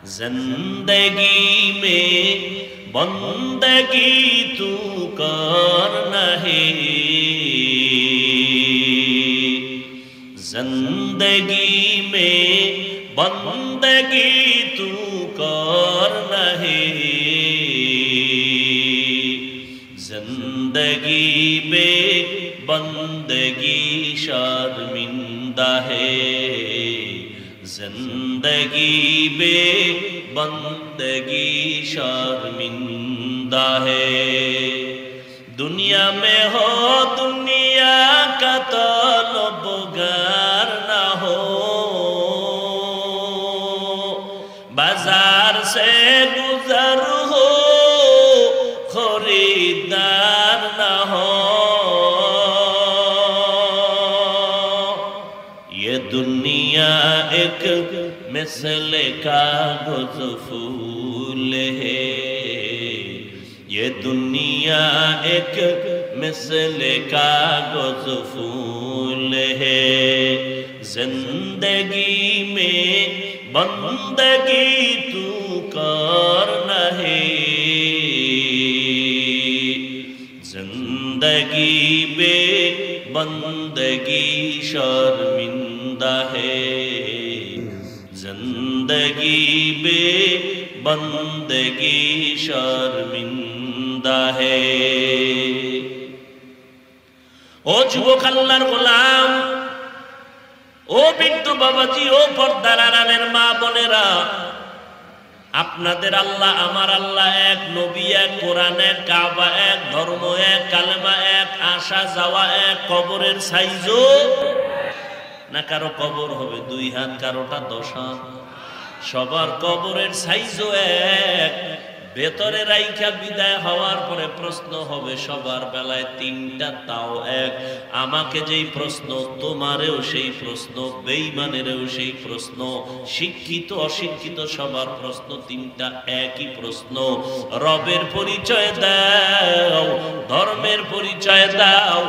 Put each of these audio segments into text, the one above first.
जिंदगी में बंदगी तू करना है, जिंदगी में बंदगी तू करना है, जिंदगी में बंदगी शर्मिंदा है, जिंदगी में बंदगी शर्मिंदा है। दुनिया में हो दुनिया का तलबगार ना हो, बाजार से गुजर हो खरीदार ना हो। ये दुनिया एक मिसल कागज फूल है, ये दुनिया एक मिसल कागज फूल है, जिंदगी में बंदगी तू करना है, जिंदगी में बंदगी शर्मिंदा है, जिंदगी में बंदगी शर्मिंदा है। ओ যুবক আল্লাহর গোলাম, ও বৃদ্ধ বাবাজি, ও পর্দার আড়ালের মা বোনেরা, আপনাদের আল্লাহ আমার আল্লাহ এক, নবী এক, কোরআন এক, কাবা এক, ধর্ম এক, কালেমা এক, আসা যাওয়া এক, কবরের সাইজও না কারো কবর হবে 2 হাত, কারোটা 10 হাত, সবার কবরের সাইজও এক। ভেতরে রাইখা বিদায় হওয়ার পরে প্রশ্ন হবে সবার বেলায় 3টা, তাও এক। আমাকে যেই প্রশ্ন, তোমারেও সেই প্রশ্ন, বেঈমানেরও সেই প্রশ্ন, শিক্ষিত অশিক্ষিত সবার প্রশ্ন 3টা, একই প্রশ্ন। রবের পরিচয় দাও, ধর্মের পরিচয় দাও,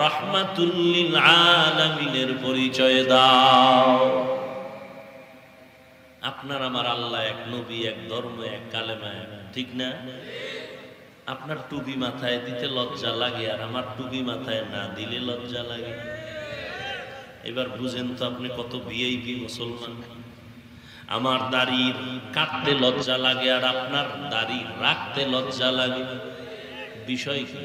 রাহমাতুল লিল আলামিনের পরিচয় দাও। আপনার আমার আল্লাহ এক, নবী এক, ধর্ম এক, কালেমা এক, ঠিক না? আপনার টুপি মাথায় দিতে লজ্জা লাগে, আর আমার টুপি মাথায় না দিলে লজ্জা লাগে। এবার বুঝেন তো আপনি কত ভিআইপি মুসলমান। আমার দাড়ি কাটতে লজ্জা লাগে, আর আপনার দাড়ি রাখতে লজ্জা লাগে। বিষয় কি?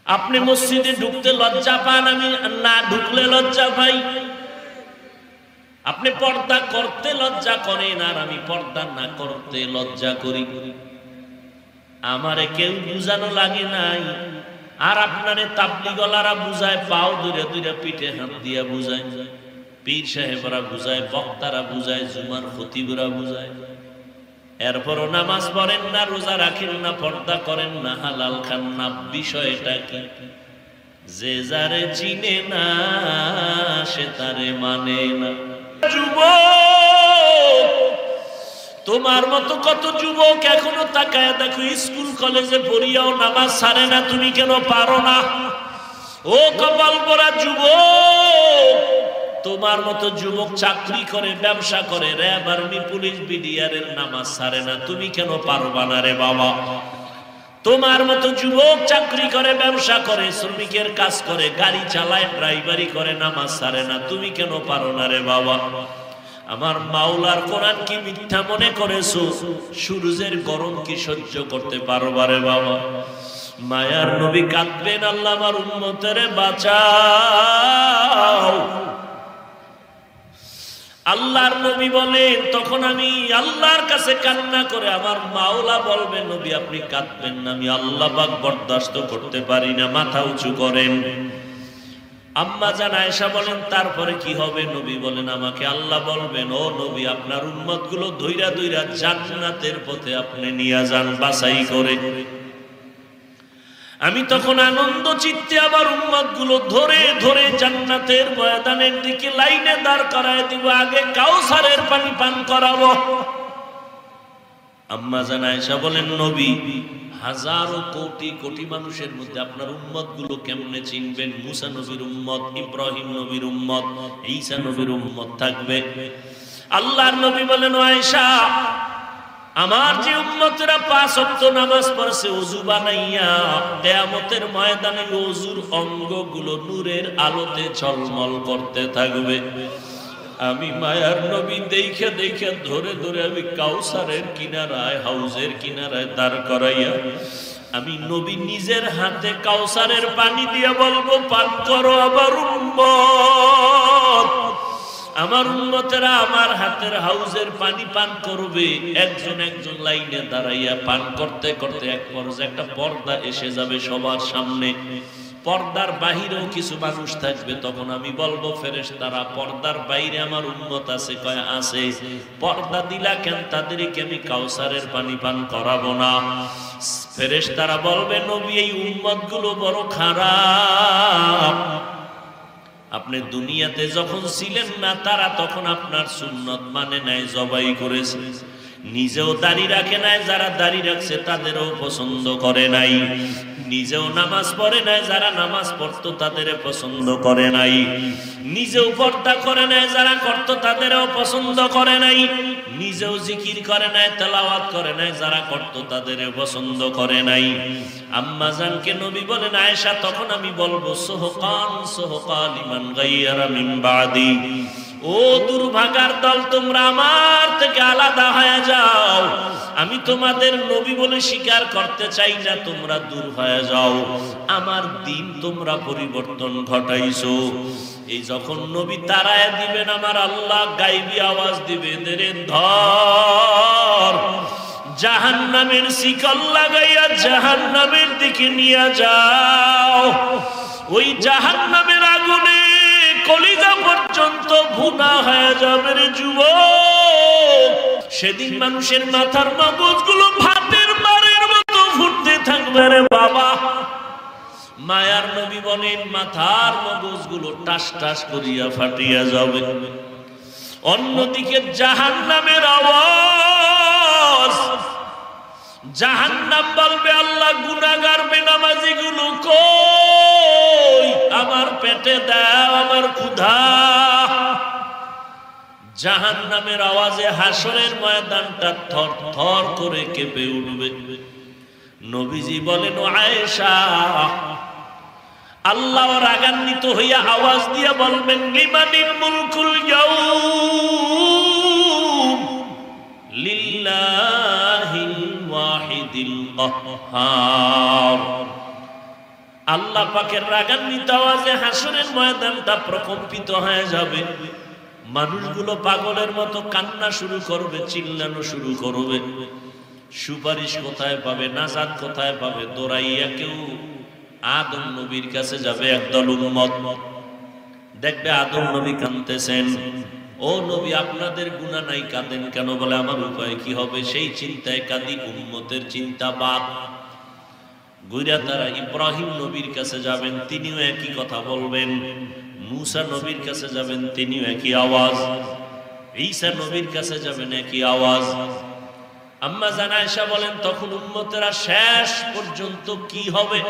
আপনি মসজিদে ঢুকতে লজ্জা পান, আমি না ঢুকলে লজ্জা পাই। আপনি পর্দা করতে লজ্জা করেন, আর আমি পর্দা না করতে লজ্জা করি। আমারে কেউ বুঝানো লাগে নাই, আর আপনারে তাবলীগওয়ালারা বুঝায়, পাও ধরে ধরে পিঠে হাত দিয়া বুঝায়, পীর সাহেবরা বুঝায়, বক্তারা বুঝায়, জুমার খতিবরা বুঝায়। এরপরও নামাজ পড়েন না, রোজা রাখেন না, পর্দা করেন না, হালাল খান না। বিষয়টা কি? যে যারে চিনে না সে তারে মানে না। যুবক, তোমার মতো কত যুবক এখনো তাকায় দেখো, স্কুল কলেজে পড়িয়াও নামাজ ছাড়ে না। তুমি কেন পারো না? ও কপাল পরা যুবক, তোমার মতো যুবক চাকরি করে, ব্যবসা করে, র্যাব, আর্মি, পুলিশ, বিডিআর এর নামাজ ছাড়ে না। তুমি কেন পারবা না রে বাবা? তোমার মতো যুবক চাকরি করে, ব্যবসা করে, শ্রমিকের কাজ করে, গাড়ি চালায়, ড্রাইভারি করে, নামাজ ছাড়ে না। তুমি কেন পারো না রে বাবা? আমার মাওলার কোরআন কি মিথ্যা মনে করেছো? সূর্যের গরম কি সহ্য করতে পারবা রে বাবা? মায়ার নবী কাঁদবেন, আল্লাহ আমার উম্মতেরে বাঁচাও। আল্লাহর নবী বলেন, তখন আমি আল্লাহর কাছে কান্না করে, আমার মাওলা বলবে, নবী আপনি কাঁদবেন না, আমি আল্লাহ পাক বরদাস্ত করতে পারি না। মাথা উঁচু করেন। আম্মা জান আয়েশা বলেন, তারপরে কি হবে? নবী বলেন, আমাকে আল্লাহ বলবেন, ও নবী আপনার উম্মত গুলো ধইরা ধইরা জান্নাতের পথে আপনি নিয়ে যান, বাছাই করে। আমি তখন আনন্দ চিত্তে আবার উম্মত গুলো ধরে ধরে জান্নাতের ময়দানের দিকে লাইনে দাঁড় করায় দিব, আগে কাউসারের পানি পান করাবো। আম্মা জান আয়েশা বলেন, নবী হাজারো কোটি কোটি মানুষের মধ্যে আপনার উম্মত গুলো কেমনে চিনবেন? মুসা নবীর উম্মত, ইব্রাহিম নবীর উম্মত, ঈসা নবীর উম্মত থাকবে। আল্লাহর নবী বলেন, আয়েশা, আমার যে উম্মতেরা 5 ওয়াক্ত নামাজ পড়ছে ওযু বানাইয়া, কিয়ামতের ময়দানে ওযুর অঙ্গগুলো নূরের আলোতে ঝলমল করতে থাকবে। আমি মায়ার নবী দেখে দেখে ধরে ধরে আমি কাউসারের কিনারায়, হাউজের কিনারায় দাঁড় করাইয়া আমি নবী নিজের হাতে কাউসারের পানি দিয়ে বলবো, পান করো আমার উম্মত। আমার উম্মতেরা আমার হাতের হাউজের পানি পান করবে। একজন একজন লাইনে দাঁড়াইয়া পান করতে করতে এক পর্যায়ে একটা পর্দা এসে যাবে সবার সামনে। পর্দার বাহিরেও কিছু মানুষ থাকবে। তখন আমি বলবো, ফেরেশতারা, পর্দার বাইরে আমার উম্মত আছে? কয় আছে। পর্দা দিলা কেন? তাদেরকে আমি কাউসারের পানি পান করাবো না। ফেরেশতারা বলবে, নবী, এই উম্মতগুলো বড় খারাপ। আপনি দুনিয়াতে যখন ছিলেন না, তারা তখন আপনার সুন্নত মানে নাই, জবাই করেছে। নিজেও দাড়ি রাখে নাই, যারা দাড়ি রাখছে তাদেরও পছন্দ করে নাই। নিজেও নামাজ পড়ে নাই, যারা নামাজ পড়তো তাদের পছন্দ করে নাই। নিজেও পর্দা করে নাই, যারা করতো তাদেরও পছন্দ করে নাই। নিজেও জিকির করে নাই, তেলাওয়াত করে নাই, যারা করতো তাদের পছন্দ করে নাই। আম্মা জানকে নবী বলেন, আয়েশা, তখন আমি বলবো, সোহকান সোহকা লিমান গায়্যারা মিন বাদি। ও দুর্ভাগার দল, তোমরা আমার থেকে আলাদা হয়ে যাও। আমি তোমাদের নবী বলে স্বীকার করতে চাই না, তোমরা দূর হয়ে যাও। আমার দিন তোমরা পরিবর্তন ঘটাইছো। এই যখন নবী তারায় দিবেন, আমার আল্লাহ গায়বী আওয়াজ দিবে, দেরে ধর, জাহান্নামের শিকল লাগাইয়া জাহান্নামের দিকে নিয়ে যাও। ওই জাহান্নামের আগুনে কলিজা পর্যন্ত ভুনা হয়ে যাবে রে যুবক। সেদিন মানুষের মাথার মগজগুলো ভাতের মারের মতো ফুটতে থাকবে রে বাবা। মায়ার নবী বলেন, মাথার মগজগুলো টাস টাস করিয়া ফাটিয়া যাবে। অন্যদিকে জাহান্নামের আওয়াজ, জাহান্নাম বলবে, আল্লাহ, গুনাহগার বেনামাজি গুলো কই? আমার পেটে দাও, আমার ক্ষুধা। জাহান্নামের আওয়াজে হাসরের ময়দানটা থর থর করে কেঁপে উঠবে। নবীজি বলেন, ও আয়েশা, আল্লাহ রাগান্বিত হইয়া আওয়াজ দিয়া বলবেন, লিমানিল মুলকুল ইয়াউম লিল্লাহিল ওয়াহিদিল কাহ্হার। আল্লাহ পাকের রাগান্বিত আওয়াজে হাসরের ময়দানটা প্রকম্পিত হয়ে যাবে। মানুষগুলো পাগলের মতো কান্না শুরু করবে, চিল্লানো শুরু করবে। সুপারিশ কোথায় পাবে, নাজাত কোথায় পাবে? দৌড়াইয়া কেউ আদম নবীর কাছে যাবে। একদল উম্মত দেখবে আদম নবী কাঁদতেছেন। ও নবী, আপনাদের গুনাহ নাই, কাঁদেন কেন? বলে, আমার উপায় কি হবে? সেই চিন্তায় কাঁদি। উম্মতের চিন্তা বাদ। গুইরা তারা ইব্রাহিম নবীর কাছে যাবেন, তিনিও একই কথা বলবেন। মুসা নবীর কাছে যাবেন, তিনিও একই আওয়াজ। ঈসা নবীর কাছে যাবেন, একই আওয়াজ। আম্মা জান আয়েশা বলেন, তখন উম্মতেরা শেষ পর্যন্ত কি হবে?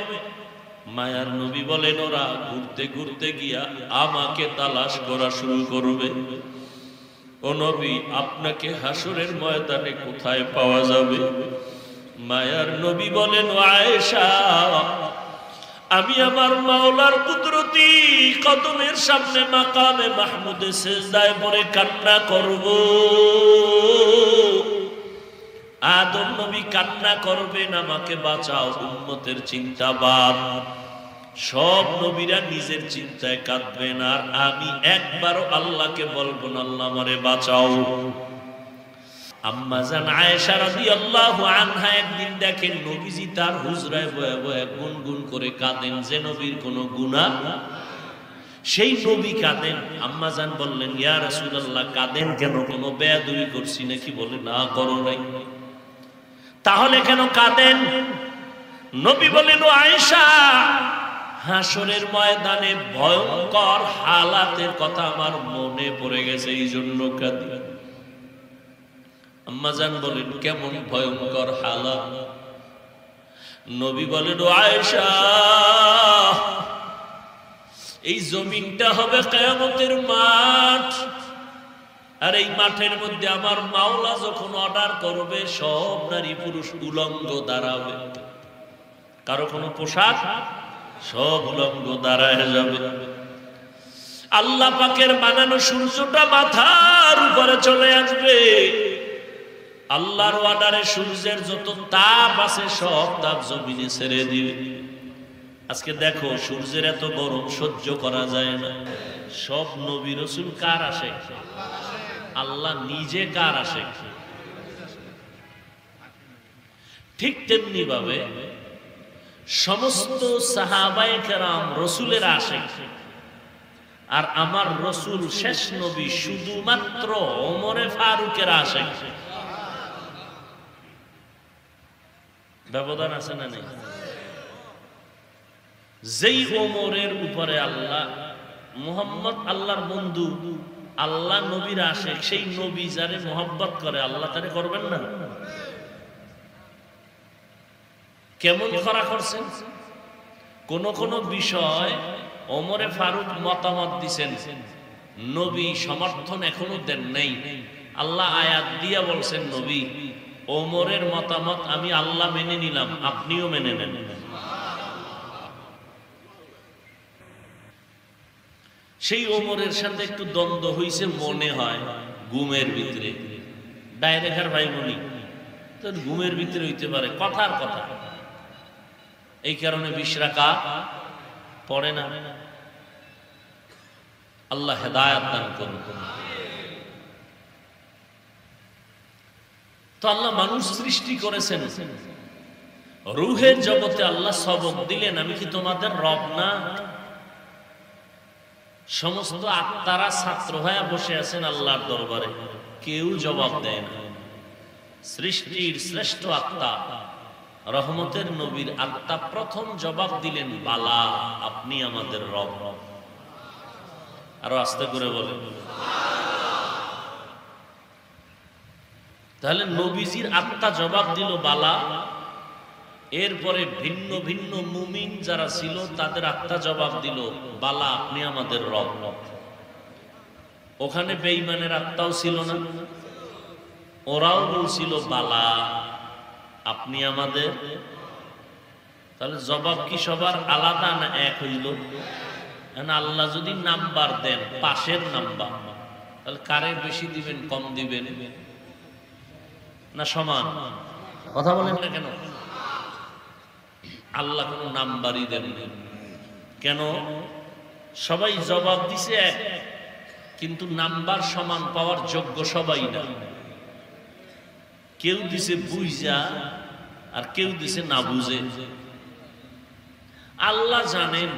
মায়ার নবী বলেন, ওরা ঘুরতে ঘুরতে গিয়া আমাকে তালাশ করা শুরু করবে। ও নবী, আপনাকে হাসরের ময়দানে কোথায় পাওয়া যাবে? মায়ার নবী বলেন, ও আয়েশা, আমি আমার মাওলার কুদরতি কদমের সামনে মাকামে মাহমুদে সিজদায় পড়ে কান্না করব। আদম নবী কান্না করবেন, আমাকে বাঁচাও। উম্মতের চিন্তা বাদ। সব নবীরা নিজের চিন্তায় কাঁদবেন, আর আমি একবারও আল্লাহকে বলবো না, আল্লাহ আমারে বাঁচাও। আম্মা জান আয়েশা রাদিয়াল্লাহু আনহা একদিন দেখেন নবীজি তার হুজরায় বয়ে বয়ে গুনগুন করে কাঁদেন, যে নবীর কোনো গুনাহ, সেই নবী কাঁদেন। আম্মা জান বললেন, ইয়া রাসূলুল্লাহ, কাঁদেন কেন? কোনো বেয়াদবি করছি নাকি? বলে, না, করো নাই। তাহলে কেন কাঁদেন? নবী বলেন, ও আয়েশা, হাসরের ময়দানে ভয়ঙ্কর হালাতের কথা আমার মনে পড়ে গেছে, এই জন্য কাঁদি। আম্মা জান বলেন, কেমন ভয়ঙ্কর হালাত? নবী বলেন, ও আয়েশা, এই জমিনটা হবে কিয়ামতের মাঠ। আর এই মাঠের মধ্যে আমার মাওলা যখন অর্ডার করবে সব নারী পুরুষ উলঙ্গ দাঁড়াবে, কারো কোনো পোশাক, সব উলঙ্গ দাঁড়ায় যাবে। আল্লাহ পাকের বানানো সূর্যটা মাথার উপরে চলে আসবে, আল্লাহর অর্ডারে সূর্যের যত তাপ আছে সব তাপ জমিনে ছেড়ে দিবে। আজকে দেখো সূর্যের এত গরম সহ্য করা যায় না। সব নবী রাসূল কার আসে? আল্লাহ নিজে কার আসে? ঠিক তেমনি ভাবে সমস্ত সাহাবায়ে কেরাম রাসূলের আশিক, আর আমার রাসূল শেষ নবী শুধুমাত্র ওমরে ফারুকের আশিক। ব্যবধান আছে না নেই? যেই ওমরের উপরে আল্লাহ মুহাম্মদ আল্লাহর বন্ধু, আল্লাহ নবীর আশিক, সেই নবী যারে মোহাব্বত করে আল্লাহ তারে করবেন না? কেমন করা করছেন? কোন কোন বিষয় ওমরে ফারুক মতামত দিছেন, নবী সমর্থন এখনো দেন নাই। আল্লাহ আয়াত দিয়া বলছেন, নবী ওমরের মতামত আমি আল্লাহ মেনে নিলাম, আপনিও মেনে নেন। সেই ওমরের সাথে একটু দ্বন্দ্ব হইছে মনে হয় ঘুমের ভিতরে, ডাইরেক্ট ভাই বলি তো ঘুমের ভিতরে হইতে পারে, কথার কথা। এই কারণে 20 রাকাত পড়ে না। আল্লাহ হেদায়েত দান করুন। তো আল্লাহ মানুষ সৃষ্টি করেছেন, রূহের জগতে আল্লাহ সবক দিলেন, আমি কি তোমাদের রব না? সমস্ত আত্মারা ছাত্র হয়ে বসে আছেন আল্লাহর দরবারে, কেউ জবাব দেয় না। সৃষ্টির শ্রেষ্ঠ আত্মা রহমতের নবীর আত্মা প্রথম জবাব দিলেন, বালা, আপনি আমাদের রব। আরো আস্তে করে বলেন। তাহলে নবীজির আত্মা জবাব দিল বালা। এরপরে ভিন্ন ভিন্ন মুমিন যারা ছিল তাদের আত্মা জবাব দিল, বালা, আপনি আমাদের রব। ওখানে বেঈমানের আত্মাও ছিল না, ওরাও বলছিল বালা, আপনি আমাদের। তাহলে জবাব কি সবার আলাদা না এক হইল? আল্লাহ যদি নাম্বার দেন, পাশের নাম্বার, তাহলে কারে বেশি দিবেন, কম দিবেন না সমান? কথা বলেন না কেন? আল্লাহ কোন নাম্বারই দেন কেন? সবাই জবাব দিছে এক, কিন্তু নাম্বার সমান পাওয়ার যোগ্য সবাই না। কেউ দিছে বুঝা আর কেউ দিছে না বুঝে। আল্লাহ জানেন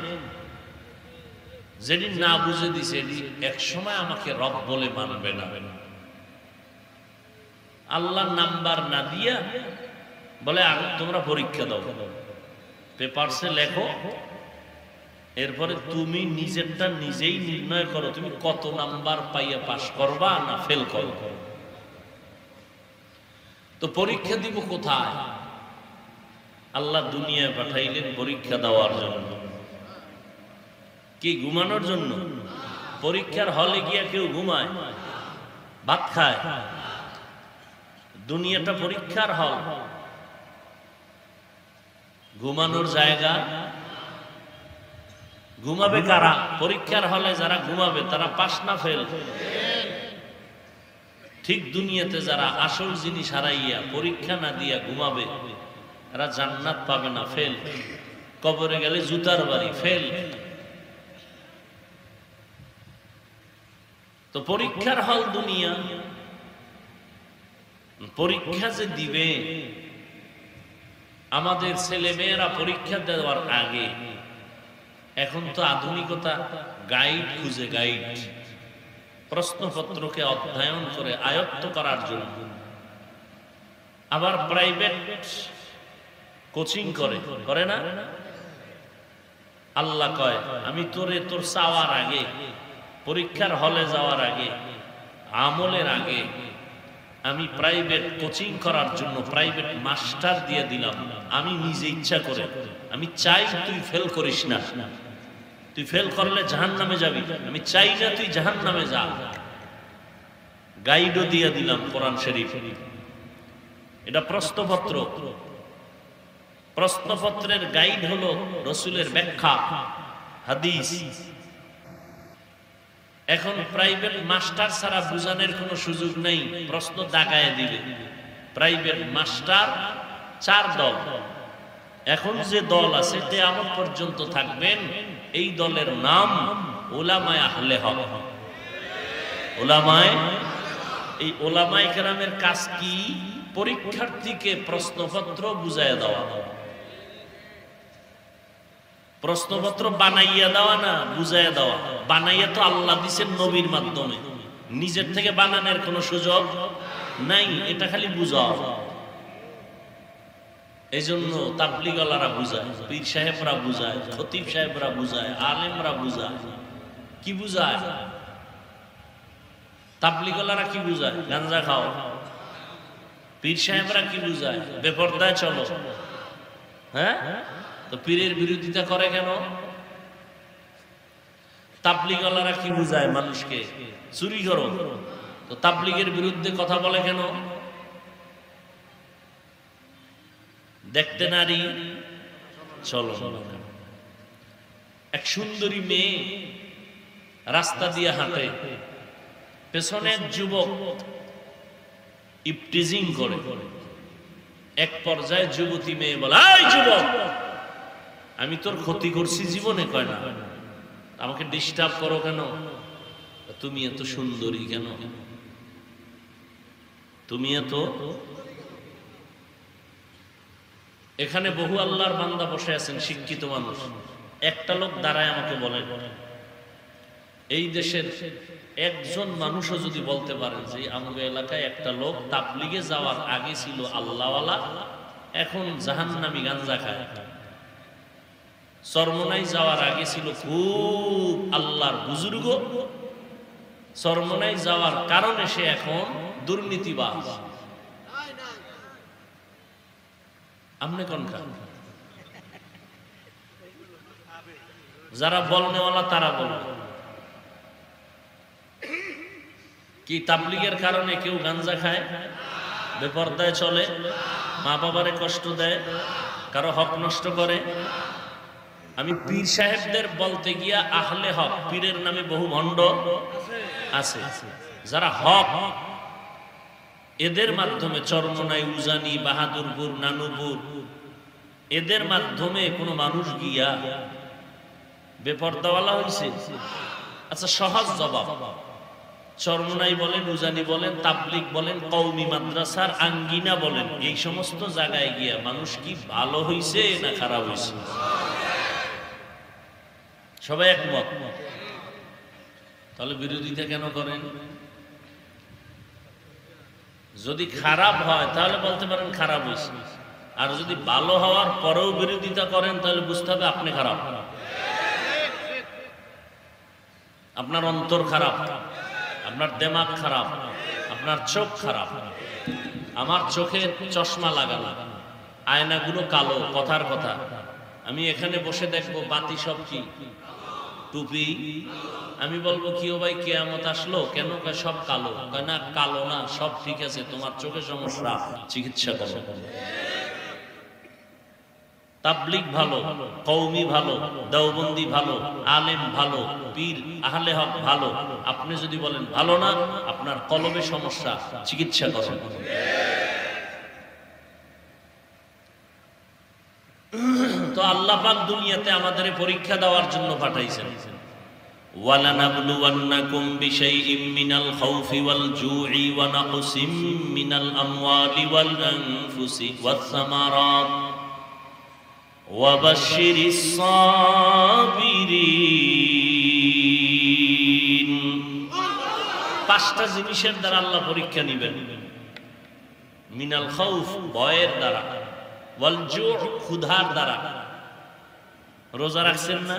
যেটি না বুঝে দিছে এটি এক সময় আমাকে রব বলে মানবে না। আল্লাহ নাম্বার না দিয়া বলে তোমরা পরীক্ষা দাও, পেপারসে লেখো, এরপরে তুমি নিজেরটা নিজেই নির্ণয় করো, তুমি কত নাম্বার পাইয়া পাস করবা না ফেল করবা। তো পরীক্ষা দিব কোথায়? আল্লাহ দুনিয়ায় পাঠাইলেন পরীক্ষা দেওয়ার জন্য। কি ঘুমানোর জন্য? পরীক্ষার হলে গিয়া কেউ ঘুমায়, ভাত খায়? দুনিয়াটা পরীক্ষার হল, ঘুমানোর জায়গা। ঘুমাবে কারা? পরীক্ষার হলে যারা ঘুমাবে তারা পাস না ফেল? ঠিক দুনিয়াতে যারা আসল জিনিস হারাইয়া পরীক্ষা না দিয়া ঘুমাবে এরা জান্নাত পাবে না, ফেল। কবরে গেলে জুতার বাড়ি, ফেল। তো পরীক্ষার হল দুনিয়া। পরীক্ষা যে দিবে, আমাদের ছেলে মেয়েরা পরীক্ষা দেওয়ার আগে এখন তো আধুনিকতা, গাইড খুঁজে, গাইড প্রশ্নপত্রকে অধ্যয়ন করে আয়ত্ত করার জন্য। আবার প্রাইভেট কোচিং করে না? আল্লাহ কয়, আমি তোরে তোর চাওয়ার আগে, পরীক্ষার হলে যাওয়ার আগে, আমলের আগে আমি প্রাইভেট কোচিং করার জন্য প্রাইভেট মাস্টার দিয়ে দিলাম। আমি নিজে ইচ্ছা করে, আমি চাই তুই ফেল করিস না, তুই ফেল করলে জাহান্নামে যাবি, আমি চাই না তুই জাহান্নামে যা। গাইডও দিয়ে দিলাম কোরআন শরীফ। এটা প্রশ্নপত্র, প্রশ্নপত্রের গাইড হলো রসুলের ব্যাখ্যা হাদিস। এখন প্রাইভেট মাস্টার ছাড়া বুঝানোর কোনো সুযোগ নেই, প্রশ্ন দাগায় দিবে। প্রাইভেট মাস্টার 4 দল। এখন যে দল আছে কিয়ামত পর্যন্ত থাকবেন, এই দলের নাম উলামায়ে আহলে হক। উলামায়ে, এই উলামায়ে কেরামের কাজ কি? পরীক্ষার্থীকে প্রশ্নপত্র বুঝাইয়া দেওয়া। প্রশ্নপত্র বানাইয়া দেওয়া না, বুঝাইয়া দেওয়া। বানাইয়া তো আল্লাহ দিছেন নবীর মাধ্যমে, নিজের থেকে বানানোর কোনো সুযোগ নাই, এটা খালি বুঝাও। এই জন্য তাবলীগওয়ালারা বুঝায়, পীর সাহেবরা বুঝায়, খতিব সাহেবরা বুঝায়, আলেমরা বুঝায়। কি বুঝায়? তাবলীগওয়ালারা কি বুঝায়? গাঞ্জা খাও। পীর সাহেবরা কি বুঝায়? বেপরদায় চলো। হ্যাঁ, তো পীরের বিরোধিতা করে কেন? তাবলীগওয়ালারা কি বুঝায় মানুষকে? চুরি করো। তো তাবলীগের বিরুদ্ধে কথা বলে কেন? দেখতে নারী চলো। এক সুন্দরী মেয়ে রাস্তা দিয়ে হাঁটে, পেছনে এক যুবক ইপটিজিং করে। এক পর্যায়ে যুবতী মেয়ে বলে, এই যুবক, আমি তোর ক্ষতি করছি জীবনে? কয় না। আমাকে ডিস্টার্ব করো কেন? তুমি এত সুন্দরী কেন? তুমি এত। এখানে বহু আল্লাহর বান্দা বসে আছেন, শিক্ষিত মানুষ। একটা লোক দাঁড়ায় আমাকে বলে, এই দেশের একজন মানুষও যদি বলতে পারেন যে আমাদের এলাকায় একটা লোক তাবলীগে যাওয়ার আগে ছিল আল্লাহওয়ালা, এখন জাহান্নামী গাঞ্জা খায়। চরমনাই যাওয়ার আগে ছিল খুব আল্লাহর বুজুর্গ, চরমনাই যাওয়ার কারণে সে এখন দুর্নীতিবাজ। আমনে কোনটা? যারা বলনেওয়ালা তারা বলে কি তাবলীগের কারণে কেউ গাঞ্জা খায়, বেপরদায় চলে, মা বাবারে কষ্ট দেয়, কারো হক নষ্ট করে? আমি পীর সাহেবদের বলতে গিয়া আহলে হক, পীরের নামে বহু ভণ্ড আছে, যারা হক, এদের মাধ্যমে চরমনাই, উজানি, বাহাদুরপুর, নানুপুর, এদের মাধ্যমে কোনো মানুষ গিয়া বেপরদাওয়ালা হয়েছে? আচ্ছা, সহজ জবাব। চরমনাই বলেন, উজানি বলেন, তাবলীগ বলেন, কওমি মাদ্রাসার আঙ্গিনা বলেন, এই সমস্ত জায়গায় গিয়া মানুষ কি ভালো হইছে না খারাপ হইছে? সবাই একমত। তাহলে বিরোধিতা কেন করেন? যদি খারাপ হয় তাহলে বলতে পারেন খারাপ হয়েছে, আর যদি ভালো হওয়ার পরেও বিরোধিতা করেন তাহলে বুঝতে হবে আপনি খারাপ, আপনার অন্তর খারাপ, আপনার দিমাগ খারাপ, আপনার চোখ খারাপ। আমার চোখে চশমা লাগানো, আয়নাগুলো কালো, কথার কথা। আমি এখানে বসে দেখবো বাতি সব কি টুপি, আমি বলবো কি ও ভাই কিয়ামত আসলো কেন? সব কালো। কয় না, কালো না, সব ঠিক আছে, তোমার চোখে সমস্যা, চিকিৎসা করো। তাবলীগ ভালো, কওমি ভালো, দেওবন্দি ভালো, আলেম ভালো, পীর আহলে হক ভালো। আপনি যদি বলেন ভালো না, আপনার কলবে সমস্যা, চিকিৎসা করুন। তো আল্লাহ পাক দুনিয়াতে আমাদের পরীক্ষা দেওয়ার জন্য পাঠাইছেন। ওয়ালানাবলুওয়ান্নাকুম বিশাইইম মিনাল খাউফি ওয়াল জুই ওয়া নাকসিম মিনাল আমওয়ালি ওয়াল আনফুসি ওয়াস সামারাত ওয়া বাশশিরিস সাবিরিন। 5টা জিনিসের দ্বারা আল্লাহ পরীক্ষা নেবেন। মিনাল খাউফ, ভয়ের দ্বারা, ওয়াল জু, ক্ষুধার দ্বারা। রোজা রাখছেন না,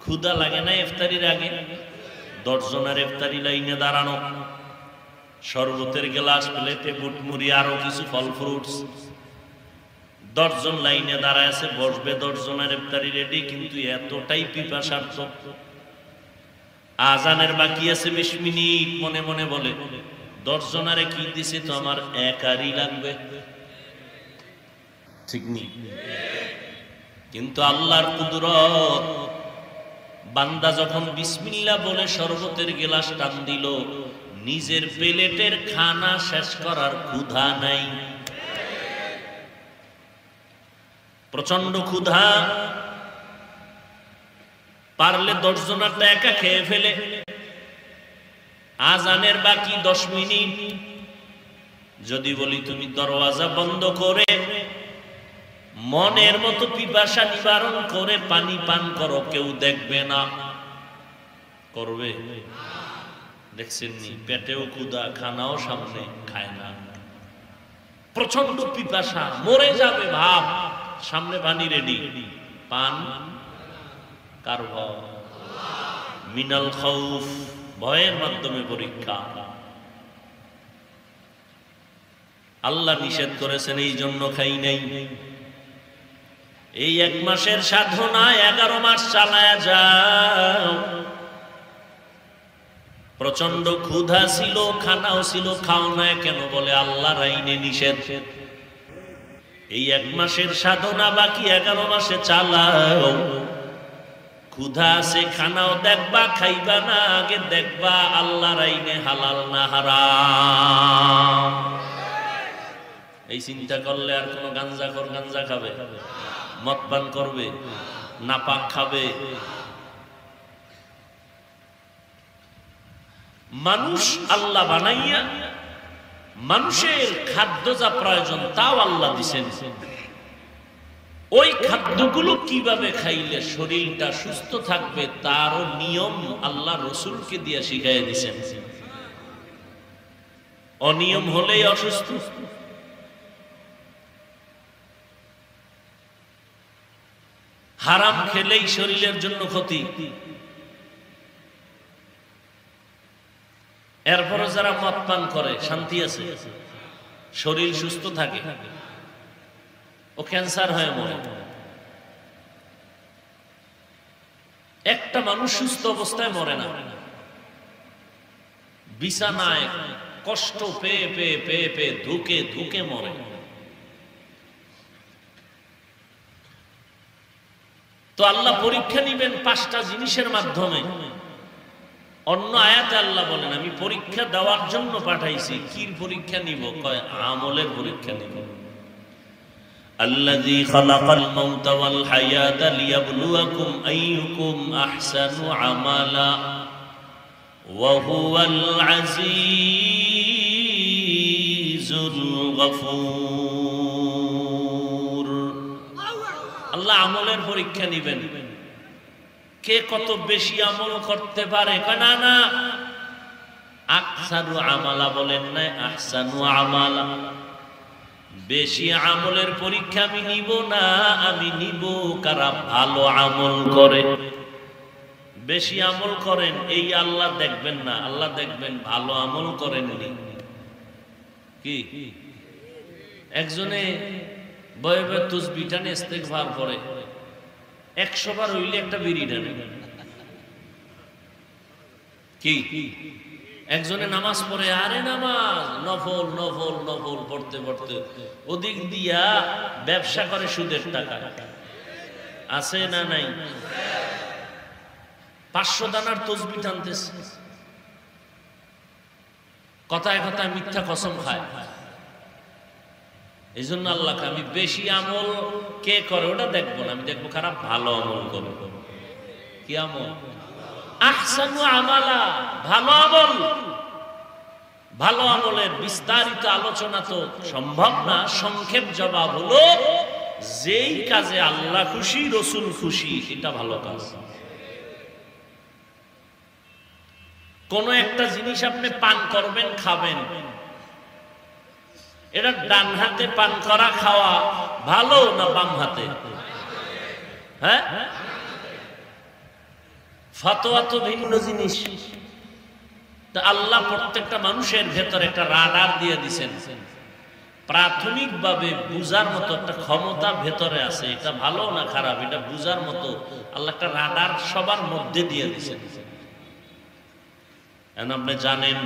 ক্ষুধা লাগে না ইফতারির আগে? 10 জনের ইফতারি লাইনে দাঁড়ানো, শরবতের গ্লাস, প্লেটে বুটমুড়ি, আরো কিছু ফল ফ্রুটস, 10 জন লাইনে দাঁড়ায় আছে, বসবে 10 জনের ইফতারি রেডি, কিন্তু এতটাই পিপাসার্থ, আজানের বাকি আছে 20 মিনিট, মনে মনে বলে 10 জনারে কি দিছে তো আমার একারই লাগবে, ঠিক নেই? কিন্তু আল্লাহর কুদরত, বান্দা যখন বিসমিল্লাহ বলে শরবতের গ্লাস টান দিল, নিজের প্লেটের খানা শেষ করার ক্ষুধা নাই, প্রচন্ড ক্ষুধা, পারলে 10 জনারটা একা খেয়ে ফেলে। আজানের বাকি 10 মিনিট, যদি বলি তুমি দরওয়াজা বন্ধ করে মনের মতো পিপাসা নিবারণ করে পানি পান করো, কেউ দেখবে না, করবে? দেখছেন নি, পেটেও ক্ষুধা, খানাও সামনে, খায় না, প্রচন্ড পিপাসা, মরে যাবে ভাব, সামনে পানি রেডি, পান কার ভয়? মিনাল খাউফ, ভয়ের মাধ্যমে পরীক্ষা। আল্লাহ নিষেধ করেছেন, এই জন্য খাই নাই। এই 1 মাসের সাধনা 11 মাস চালায়া যাও। প্রচন্ড ক্ষুধা ছিল, খানাও ছিল, খাও না কেন? বলে আল্লাহর আইনে নিষেধ। এই 1 মাসের সাধনা বাকি 11 মাসে চালাও। ক্ষুধা আছে, খানাও দেখবা, খাইবা না, আগে দেখবা আল্লাহর আইনে হালাল না হারাম। এই চিন্তা করলে আর কোন গাঞ্জাখোর গাঞ্জা খাবে, মদ পান করবে, নাপাক খাবে? মানুষ আল্লাহ বানাইয়া মানুষের খাদ্য যা প্রয়োজন তাও আল্লাহ দিছেন। ওই খাদ্যগুলো কিভাবে খাইলে শরীরটা সুস্থ থাকবে তারও নিয়ম আল্লাহ রসুলকে দিয়ে শিখাইয়া দিছেন। অনিয়ম হলেই অসুস্থ। হারাম খেলেই শরীরের জন্য ক্ষতি। এরপরে যারা মদ পান করে শান্তি আছে, শরীর সুস্থ থাকে, ও ক্যান্সার হয়ে মরে। একটা মানুষ সুস্থ অবস্থায় মরে না, বিছানায় কষ্ট পেয়ে পেয়ে পেয়ে পেয়ে ধুকে ধুকে মরে। তো আল্লাহ পরীক্ষা নিবেন 5টা জিনিসের মাধ্যমে। অন্য আয়াতে আল্লাহ বলেন আমি পরীক্ষা দেওয়ার জন্য পাঠাইছি। কি পরীক্ষা নিব? কয় আমলের পরীক্ষা নিব। আল্লাযী খালাকাল মাউতা ওয়াল হায়াতা লিয়াবলুয়াকুম আইয়ুকুম আহসানু আমালা ওয়া হুয়াল আজিজুল গফুর। আল্লাহ আমলের পরীক্ষা নিবেন, কে কত বেশি আমল করতে পারে। না না, আকসারু আমালা বলেন না, আহসানু আমালা। বেশি আমলের পরীক্ষা আমি নিব না, আমি নিব কারা ভালো আমল করে। বেশি আমল করেন এই আল্লাহ দেখবেন না, আল্লাহ দেখবেন ভালো আমল করেননি। কি একজনে বয়ে বয়ে তুসবিহ টানে ইস্তেগফার করে, 100 বার হইলে একটা বিড়ি টানে। কি একজনে নামাজ পড়ে, আরে নামাজ নফল নফল নফল পড়তে পড়তে ওদিক দিয়া ব্যবসা করে সুদের টাকা। আছে না নাই? 500 দানার তসবিহ টানতেছে, কথায় কথায় মিথ্যা কসম খায়। এই জন্য আল্লাহকে আমি বেশি আমল কে করে ওটা দেখবো না, আমি দেখবো খারাপ ভালো আমল করে। কি আমল? আহসানু আমালা, ভালো আমল। ভালো আমলের বিস্তারিত আলোচনা তো সম্ভব না, সংক্ষেপ জবাব হলো যেই কাজে আল্লাহ খুশি রসুল খুশি এটা ভালো কাজ। কোন একটা জিনিস আপনি পান করবেন, খাবেন, এটা ডান হাতে পান করা খাওয়া ভালো না বাম হাতে? হ্যাঁ, ফতোয়া তো ভিন্ন জিনিস। তা আল্লাহ প্রত্যেকটা মানুষের ভেতরে একটা রাডার দিয়ে দিয়েছেন, প্রাথমিকভাবে বুঝার মতো একটা ক্ষমতা ভেতরে আছে। এটা ভালো না খারাপ এটা বুঝার মতো আল্লাহ একটা রাডার সবার মধ্যে দিয়ে দিয়েছেন। এখন আপনি জানেন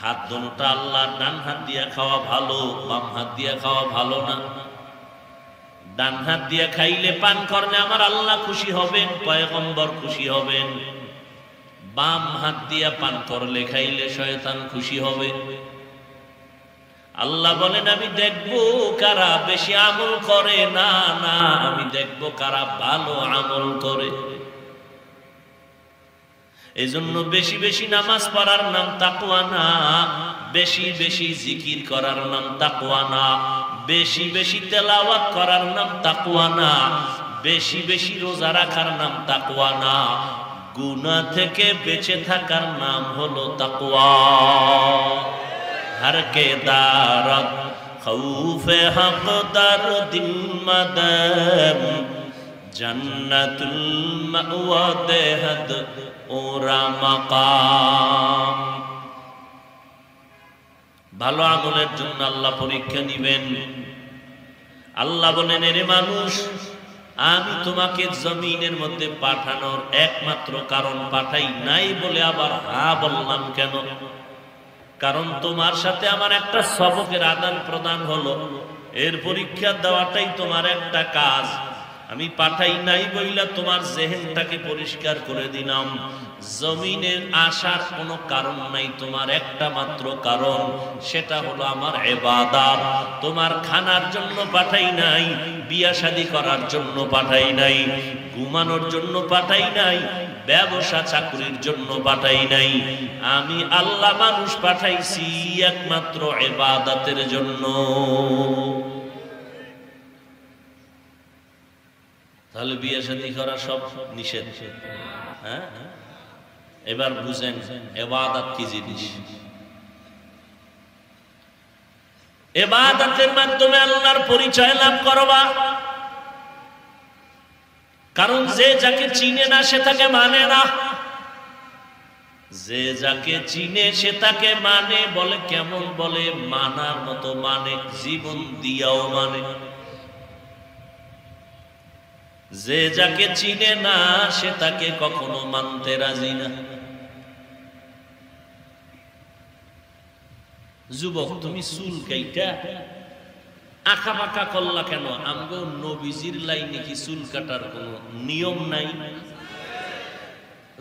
হাত দুটা আল্লাহ ডান হাত দিয়ে খাওয়া ভালো, বাম হাত দিয়ে খাওয়া ভালো না। ডান হাত দিয়ে খাইলে পান করলে আমার আল্লাহ খুশি হবেন, পয়গম্বর খুশি হবেন। বাম হাত দিয়ে পান করলে খাইলে শয়তান খুশি হবে। আল্লাহ বলেন আমি দেখবো কারা বেশি আমল করে, না না, আমি দেখবো কারা ভালো আমল করে। এজন্য বেশি বেশি নামাজ পড়ার নাম তাকওয়া না, বেশি বেশি জিকির করার নাম তাকওয়া না, বেশি বেশি তেলাওয়াত করার নাম তাকওয়া না, বেশি বেশি রোজা রাখার নাম তাকওয়া না, গুনাহ থেকে বেঁচে থাকার নাম হলো তাকওয়া। हर के दारत खौफे हक दर दिल मदम जन्नतुल मअवा देहद ओरा मकाम। ভালো আমলের জন্য আল্লাহ পরীক্ষা নিবেন। আল্লাহ বলেন এরে মানুষ, আমি তোমাকে জমিনের মধ্যে পাঠানোর একমাত্র কারণ পাঠাই নাই বলে আবার হ্যাঁ বললাম কেন? কারণ তোমার সাথে আমার একটা সবকের আদান প্রদান হলো, এর পরীক্ষা দেওয়াটাই তোমার একটা কাজ। আমি পাঠাই নাই বইলা তোমার জেহেনটাকে পরিষ্কার করে দিলাম। জমিনে আসার কোনো কারণ নাই, তোমার একটা মাত্র কারণ, সেটা হলো আমার ইবাদত। তোমার খানার জন্য পাঠাই নাই, বিয়া শাদী করার জন্য পাঠাই নাই, ঘুমানোর জন্য পাঠাই নাই, ব্যবসা চাকরির জন্য পাঠাই নাই। আমি আল্লাহ মানুষ পাঠাইছি একমাত্র ইবাদতের জন্য। তাহলে বিয়ে শাদী করা সব নিষেধ। হ্যাঁ, এবার বুঝেন ইবাদত কি জিনিস। ইবাদতের মাধ্যমে আল্লাহর পরিচয় লাভ করবা। কারণ যে যাকে চিনে না সে তাকে মানে না, যে যাকে চিনে সে তাকে মানে। বলে কেমন? বলে মানার মতো মানে, জীবন দিয়াও মানে। যে যাকে চিনে না সে তাকে কখনো মানতে রাজি না। যুবক, তুমি চুল কাইটা আঁকা বাঁকা করলা কেন? আমগো নবীজির লাইনে কি চুল কাটার কোন নিয়ম নাই?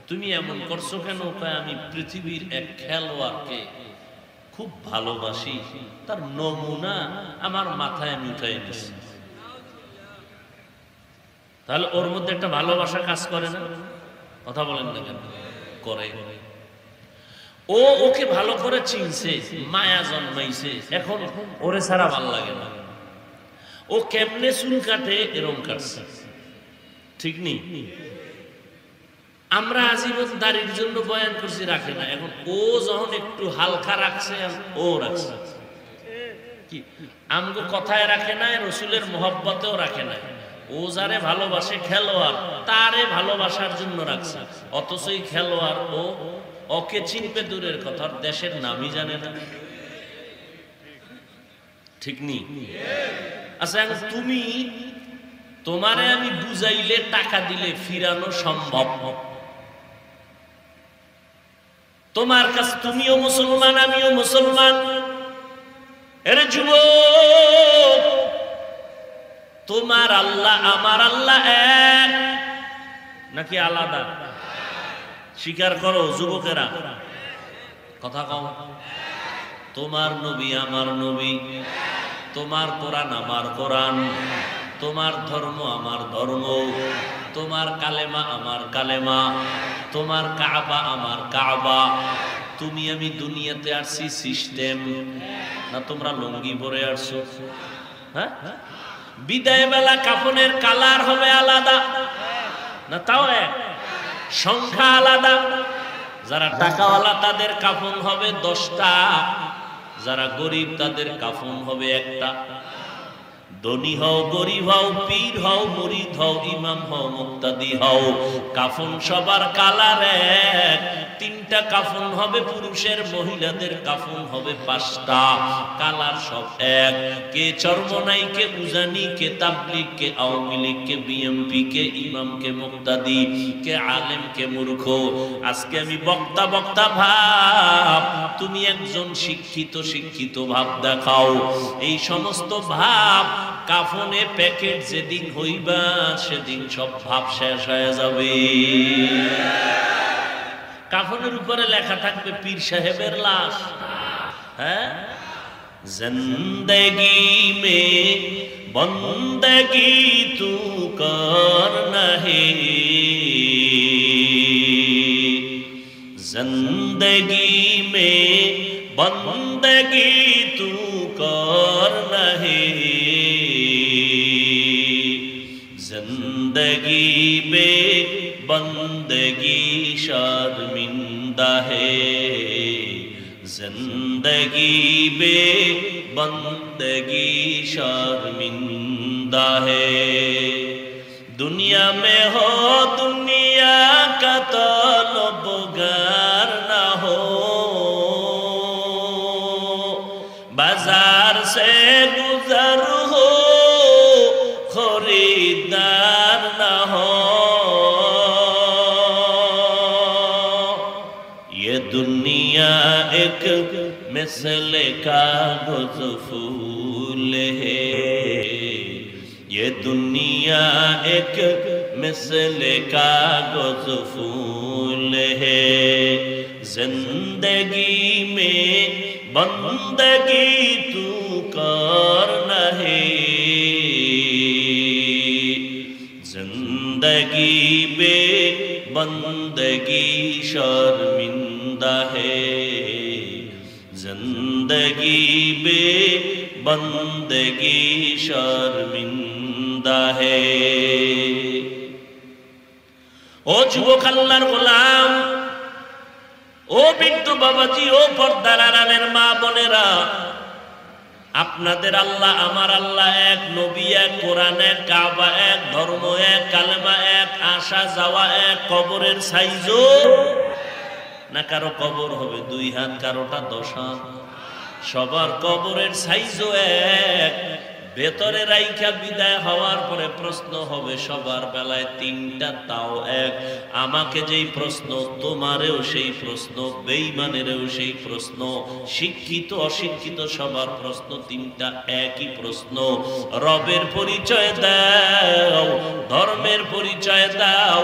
তুমি এমন করছো কেন? আমি পৃথিবীর এক খেলোয়াড়কে খুব ভালোবাসি, তার নমুনা আমার মাথায় আমি উঠাই নিছি। তাহলে ওর মধ্যে একটা ভালোবাসা কাজ করে না? কথা বলেন না কেন? করে। ও ওকে ভালো করে চিনছে, মায়া জন্মাইছে, এখন ওরে ছাড়া ভাল লাগে না। ও কেমনে চুল কাটে এরকম কাটছে, ঠিক নেই? আমরা আজীবন দাড়ির জন্য বয়ান করছি, রাখে না। এখন ও যখন একটু হালকা রাখছে, ও রাখছে কি? আমগো কথায় রাখে না, রসুলের মহব্বতেও রাখে না। ও যারে ভালোবাসে খেলোয়াড়, তারে ভালোবাসার জন্য রাখছে। অথচ এই খেলোয়াড় ওকে চিনবে দূরের কথা, দেশের নামই জানে না, ঠিক নেই? আচ্ছা, তুমি তোমারে আমি বুঝাইলে টাকা দিলে ফিরানো সম্ভব? তোমার কাছে তুমিও মুসলমান, আমিও মুসলমান। এরে যুবক, তোমার আল্লাহ আমার আল্লাহ এক নাকি আলাদা? স্বীকার করো যুবকেরা, কথা কও। তোমার নবী আমার নবী, তোমার কোরআন আমার কোরআন, তোমার ধর্ম আমার ধর্ম, তোমার কালেমা আমার কালেমা, তোমার কাবা আমার কাবা। তুমি আমি দুনিয়াতে আসছি সিস্টেম না, তোমরা লুঙ্গি পরে আসছো? হ্যাঁ, বিদায় বেলা কাফনের কালার হবে আলাদা না? তাও এক, সংখ্যা আলাদা। যারা টাকাওয়ালা তাদের কাফন হবে 10টা, যারা গরিব তাদের কাফন হবে একটা। ধনী হও গরিব হও পীর হও মুরিদ হও ইমাম হও মুক্তাদি হও, কাফন সবার কালার এক। তিনটা কাফন হবে পুরুষের, মহিলাদের কাফন হবে পাঁচটা, কালার সব এক। কে চরমনাই, কে উজানি, কে তাবলিগ, কে আওয়ামী লীগ, কে বিএমপি, কে ইমাম, কে মুক্তাদি, কে আলেম, কে মূর্খ। আজকে আমি বক্তা বক্তা ভাব, তুমি একজন শিক্ষিত ভাব দেখাও। এই সমস্ত ভাব কাফনে প্যাকেট যেদিন হইবা সেদিন সব ভাব শেষ হয়ে যাবে। কাফনের উপরে লেখা থাকবে পীর সাহেবের লাশ। হ্যাঁ, জিন্দেগি মে বন্দগি তু করনা হে, जिंदगी में बंदगी तू करना है, जिंदगी में बंदगी शर्मिंदा है, जिंदगी में बंदगी शर्मिंदा है। दुनिया में हो दुनिया का तलबगार ना हो, बाजार से गुजर हो खरीदार ना हो। ये दुनिया एक मिसल कागज फूल है, ये दुनिया एक मिसल कागज फूल है, जिंदगी में बंदगी तू करना है, जिंदगी में बंदगी शर्मिंदा है, जिंदगी में बंदगी शर्मिंदा है। ও যুবক আল্লাহর গোলাম, ও বৃদ্ধ বাবাজি, ও পর্দার আড়ালের মা বোনেরা, আপনাদের আল্লাহ আমার আল্লাহ এক, নবী এক, কোরআন এক, কাবা এক, ধর্ম এক, কালেমা এক, আসা যাওয়া এক। কবরের সাইজও না কারো কবর হবে 2 হাত, কারোটা 10 হাত, সবার কবরের সাইজও এক। ভেতরে রাইখা বিদায় হওয়ার পরে প্রশ্ন হবে সবার বেলায় 3টা, তাও এক। আমাকে যেই প্রশ্ন, তোমারেও সেই প্রশ্ন, বেঈমানেরও সেই প্রশ্ন, শিক্ষিত অশিক্ষিত সবার প্রশ্ন 3টা, একই প্রশ্ন। রবের পরিচয় দাও, ধর্মের পরিচয় দাও,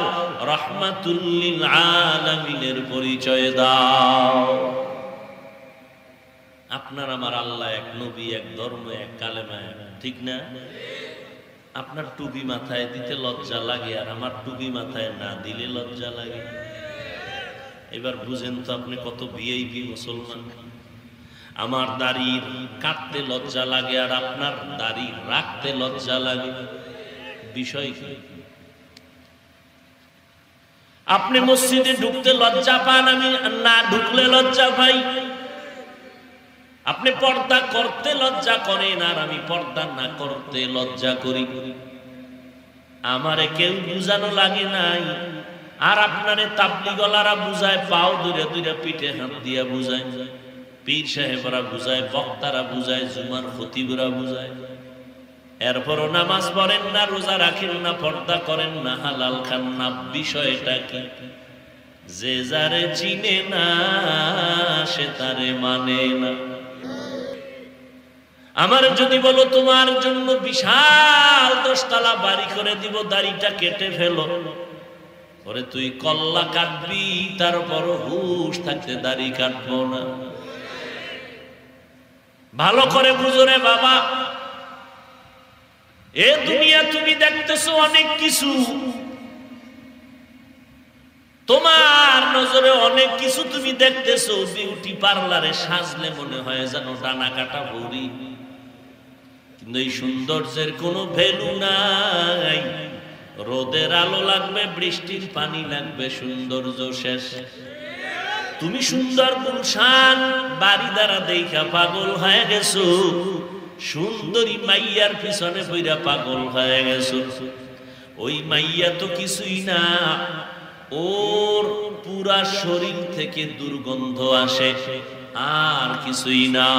রাহমাতুল লিল আলামিনের পরিচয় দাও। আপনার আমার আল্লাহ এক, নবী এক, ধর্ম এক, কালেমা এক, ঠিক না? আপনার টুপি মাথায় দিতে লজ্জা লাগে, আর আমার টুপি মাথায় না দিলে লজ্জা লাগে। এবার বুঝেন তো আপনি কত ভিআইপি মুসলমান। আমার দাড়ি কাটতে লজ্জা লাগে, আর আপনার দাড়ি রাখতে লজ্জা লাগে। বিষয় কি? আপনি মসজিদে ঢুকতে লজ্জা পান, আমি না ঢুকলে লজ্জা পাই। আপনি পর্দা করতে লজ্জা করেন, আর আমি পর্দা না করতে লজ্জা করি। আমারে কেউ বুঝানো লাগে নাই, আর আপনারে তাবলিগলারা বুঝায়, পাও দূরে দূরে পিঠে হাত দিয়া বুঝায়, পীর সাহেবরা বুঝায়, বক্তারা বুঝায়, জুমার খতিবরা বুঝায়। এরপরও নামাজ পড়েন না, রোজা রাখেন না, পর্দা করেন না, হালাল খান না। বিষয়টা কি? যে যারে চিনে না সে তারে মানে না। আমার যদি বলো তোমার জন্য বিশাল 10 তলা বাড়ি করে দিব, দাড়িটা কেটে ফেলো, ওরে তুই কল্লা কাটবি, তারপরও হুশ থাকতে দাড়ি কাটবো না। ভালো করে বুঝো রে বাবা, এ দুনিয়া তুমি দেখতেছো অনেক কিছু, তোমার নজরে অনেক কিছু তুমি দেখতেছো। বিউটি পার্লারে সাজলে মনে হয় যেন ডানা কাটা ভরি, কিন্তু এই সৌন্দর্যের কোনো ভ্যালু নাই। রোদের আলো লাগবে, বৃষ্টির পানি লাগবে, সৌন্দর্য শেষ। তুমি সুন্দর গুলশান বাড়ি দ্বারা দেখা পাগল হয়ে গেছো, সুন্দরী মাইয়ার পিছনে পইরা পাগল হয়ে গেছো। ওই মাইয়া তো কিছুই না, ওর পুরা শরীর থেকে দুর্গন্ধ আসে, আর কিছুই না।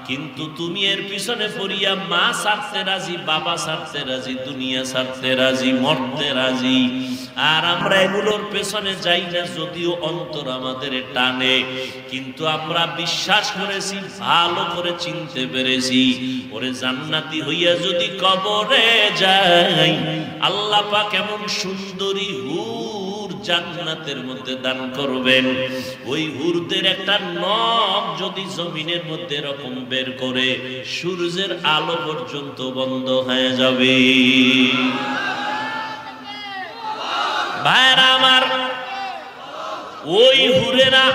কিন্তু তুমি এর পিছনে পড়িয়া মা ছাড়তে রাজি, বাবা ছাড়তে রাজি, দুনিয়া ছাড়তে রাজি, মরতে রাজি। আর আমরা এগুলোর পেছনে যাই না, যদিও অন্তর আমাদের টানে, কিন্তু আমরা বিশ্বাস করেছি, ভালো করে চিনতে পেরেছি, ওরে জান্নাতি হইয়া যদি কবরে যাই, আল্লাহ পাক এমন সুন্দরী হুর জান্নাতের মধ্যে দান করবেন। ওই হুরদের একটা নখ যদি জমিনের মধ্যে এরকম বের করে সূর্যের আলো পর্যন্ত বন্ধ হয়ে যাবে। ভাইরা আমার, ওই হুরেরা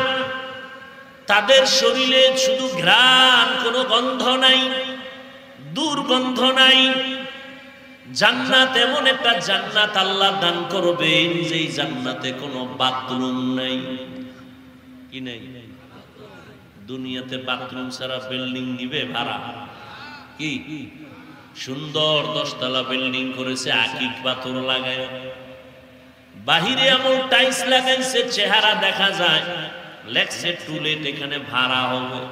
তাদের শরীরে শুধু ঘ্রাণ, কোনো গন্ধ নাই, দুর্গন্ধ নাই। জান্নাত এমন একটা জান্নাত আল্লাহ দান করবেন যেই জান্নাতে কোনো বাথরুম নাই। কি নাই? দুনিয়াতে বাথরুম ছাড়া বিল্ডিং নিবে ভাড়া? কি সুন্দর 10 তলা বিল্ডিং করেছে, আকিক পাথর লাগায়, বাহিরে এমন টাইলস লাগাইছে, চেহারা দেখা যায়, লেখছে টুলেট, এখানে ভাড়া হবে।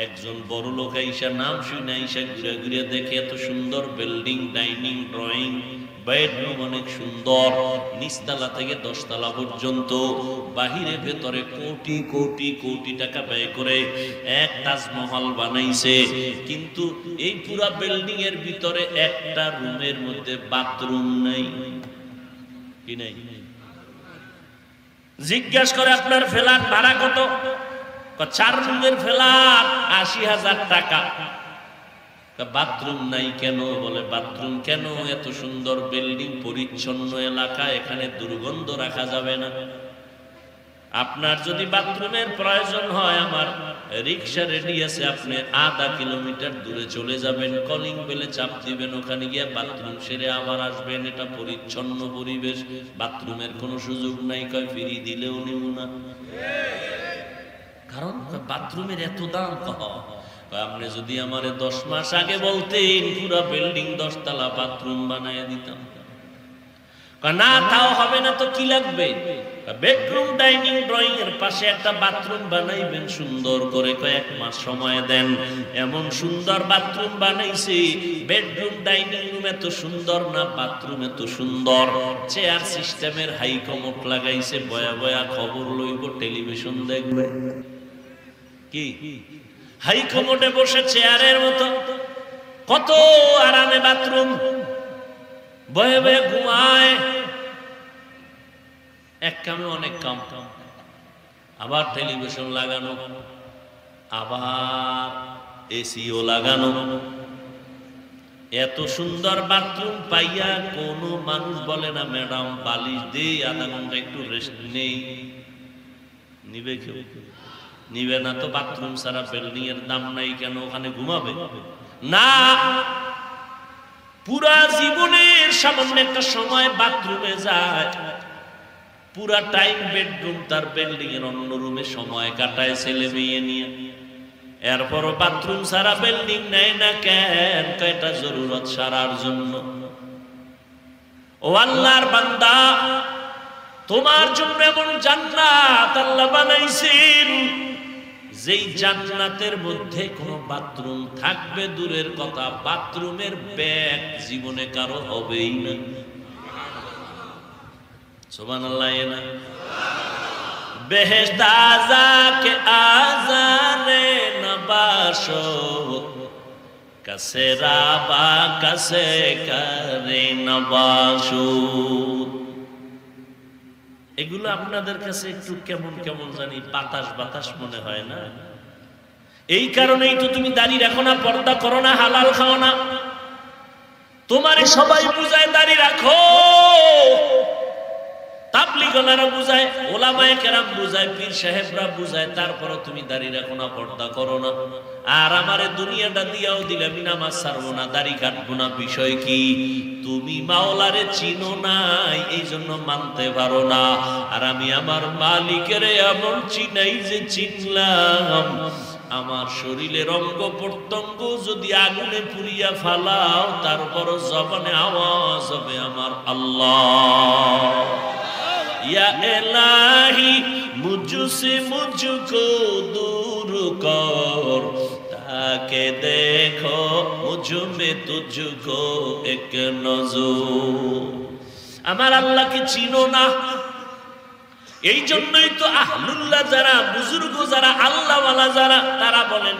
একজন বড় লোক আইসা, নাম শুনে আইসা ঘুরে ঘুরে দেখে এত সুন্দর বিল্ডিং, ডাইনিং, ড্রয়িং, বেডরুম অনেক সুন্দর, নিচতলা থেকে 10 তলা পর্যন্ত, বাহিরে ভেতরে কোটি কোটি কোটি টাকা ব্যয় করে এক তাজমহল বানাইছে। কিন্তু এই পুরা বিল্ডিং এর ভিতরে একটা রুমের মধ্যে বাথরুম নাই। কি নাই? জিজ্ঞাসা করে আপনার ফ্ল্যাট ভাড়া কত? 4 রুমের ফ্ল্যাট, 80,000 টাকা। বাথরুম নাই কেন? বলে বাথরুম কেন? এত সুন্দর বিল্ডিং, পরিচ্ছন্ন এলাকা, এখানে দুর্গন্ধ রাখা যাবে না। আপনার যদি বাথরুমের প্রয়োজন হয়, আমার রিক্সা রেডি আছে, আপনি আধা কিলোমিটার দূরে চলে যাবেন, কলিং বেলে চাপ দিবেন, ওখানে গিয়ে বাথরুম সেরে আবার আসবেন। এটা পরিচ্ছন্ন পরিবেশ, বাথরুমের কোনো সুযোগ নাই। কয় ফিরি দিলেও নিব না, কারণ বাথরুমের এত দাম। আপনি যদি আমার 10 মাস আগে বলতেন, পুরা বিল্ডিং 10 তলা বাথরুম বানায় দিতাম। না, তাও হবে না তো কি লাগবে? বেডরুম, ডাইনিং, ড্রয়িং এর পাশে একটা বাথরুম বানাইবেন সুন্দর করে, কয়েক মাস সময় দেন। এমন সুন্দর বাথরুম বানাইছে, বেডরুম, ডাইনিং রুম এত সুন্দর না, বাথরুম এত সুন্দর, চেয়ার সিস্টেমের হাই কমোড লাগাইছে, বয়া বয়া খবর লইব, টেলিভিশন দেখবে। কি হাই কমোডে বসে চেয়ারের মতো, কত আরামে বাথরুম, বয়ে বয়ে ঘুমায়। এক কামে অনেক কাম, আবার টেলিভিশন লাগানো, আবার এসিও লাগানো। এত সুন্দর বাথরুম পাইয়া কোন মানুষ বলে না, ম্যাডাম বালিশ দে, আধা ঘন্টা একটু রেস্ট নেই? নিবে কেউ? নিবে না তো। বাথরুম ছাড়া বিল্ডিং এর দাম নাই কেন? ওখানে ঘুমাবে না। পুরা জীবনের সামান্য একটা সময় বাথরুমে যায়, পুরা টাইম বেডরুম তার বিল্ডিং এর অন্য রুমে সময় কাটায় ছেলে মেয়ে নিয়ে। এরপরও বাথরুম ছাড়া বিল্ডিং নেয় না কেন? এটা জরুরত সারার জন্য। ও আল্লাহর বান্দা, তোমার জন্য এমন জান্নাত আল্লাহ বানাইছেন, যেই জান্নাতের মধ্যে কোনো বাথরুম থাকবে দূরের কথা, বাথরুমের ব্যাগ জীবনে কারো হবেই না। সুবহানাল্লাহ। না বেহেশত আযাকে আযারে নবাশো, কাসে রাবা কাসে করে নবাশো। এগুলো আপনাদের কাছে একটু কেমন কেমন জানি বাতাস বাতাস মনে হয় না? এই কারণেই তো তুমি দাঁড়িয়ে রাখো না, পর্দা করো না, হালাল খাও না। তোমারে সবাই বুঝায় দাঁড়িয়ে রাখো, তাবলীগওয়ালারা বুঝায়, ওলামায়ে কেরাম বুঝায়, পীর সাহেবরা বুঝায়, তারপরে তুমি দাঁড়িয়ে রাখো না, পর্দা করো না। আর আমারে দুনিয়াটা দিয়াও দিলে আমি নামাজ ছাড়বো না, দাড়ি কাটবো না। বিষয় কি? তুমি মাওলারে চিনো নাই, এই জন্য মানতে পারো না। আর আমি আমার মালিকের এমন চিনাই যে চিনলাম আমার শরীরের অঙ্গ প্রত্যঙ্গ যদি আগুনে পুড়িয়া ফালাও, তারপর জবানে আওয়াজ হবে আমার আল্লাহ, ইয়া ইলাহি মুঝসে মুঝকো দূর কর, তাকে দেখো মুঝমে তুঝকো এক নজর। আমার আল্লাহকে চিনো না, এই জন্যই তো আহলুল্লাহ যারা, বুজুর্গ যারা, আল্লাহওয়ালা যারা, তারা বলেন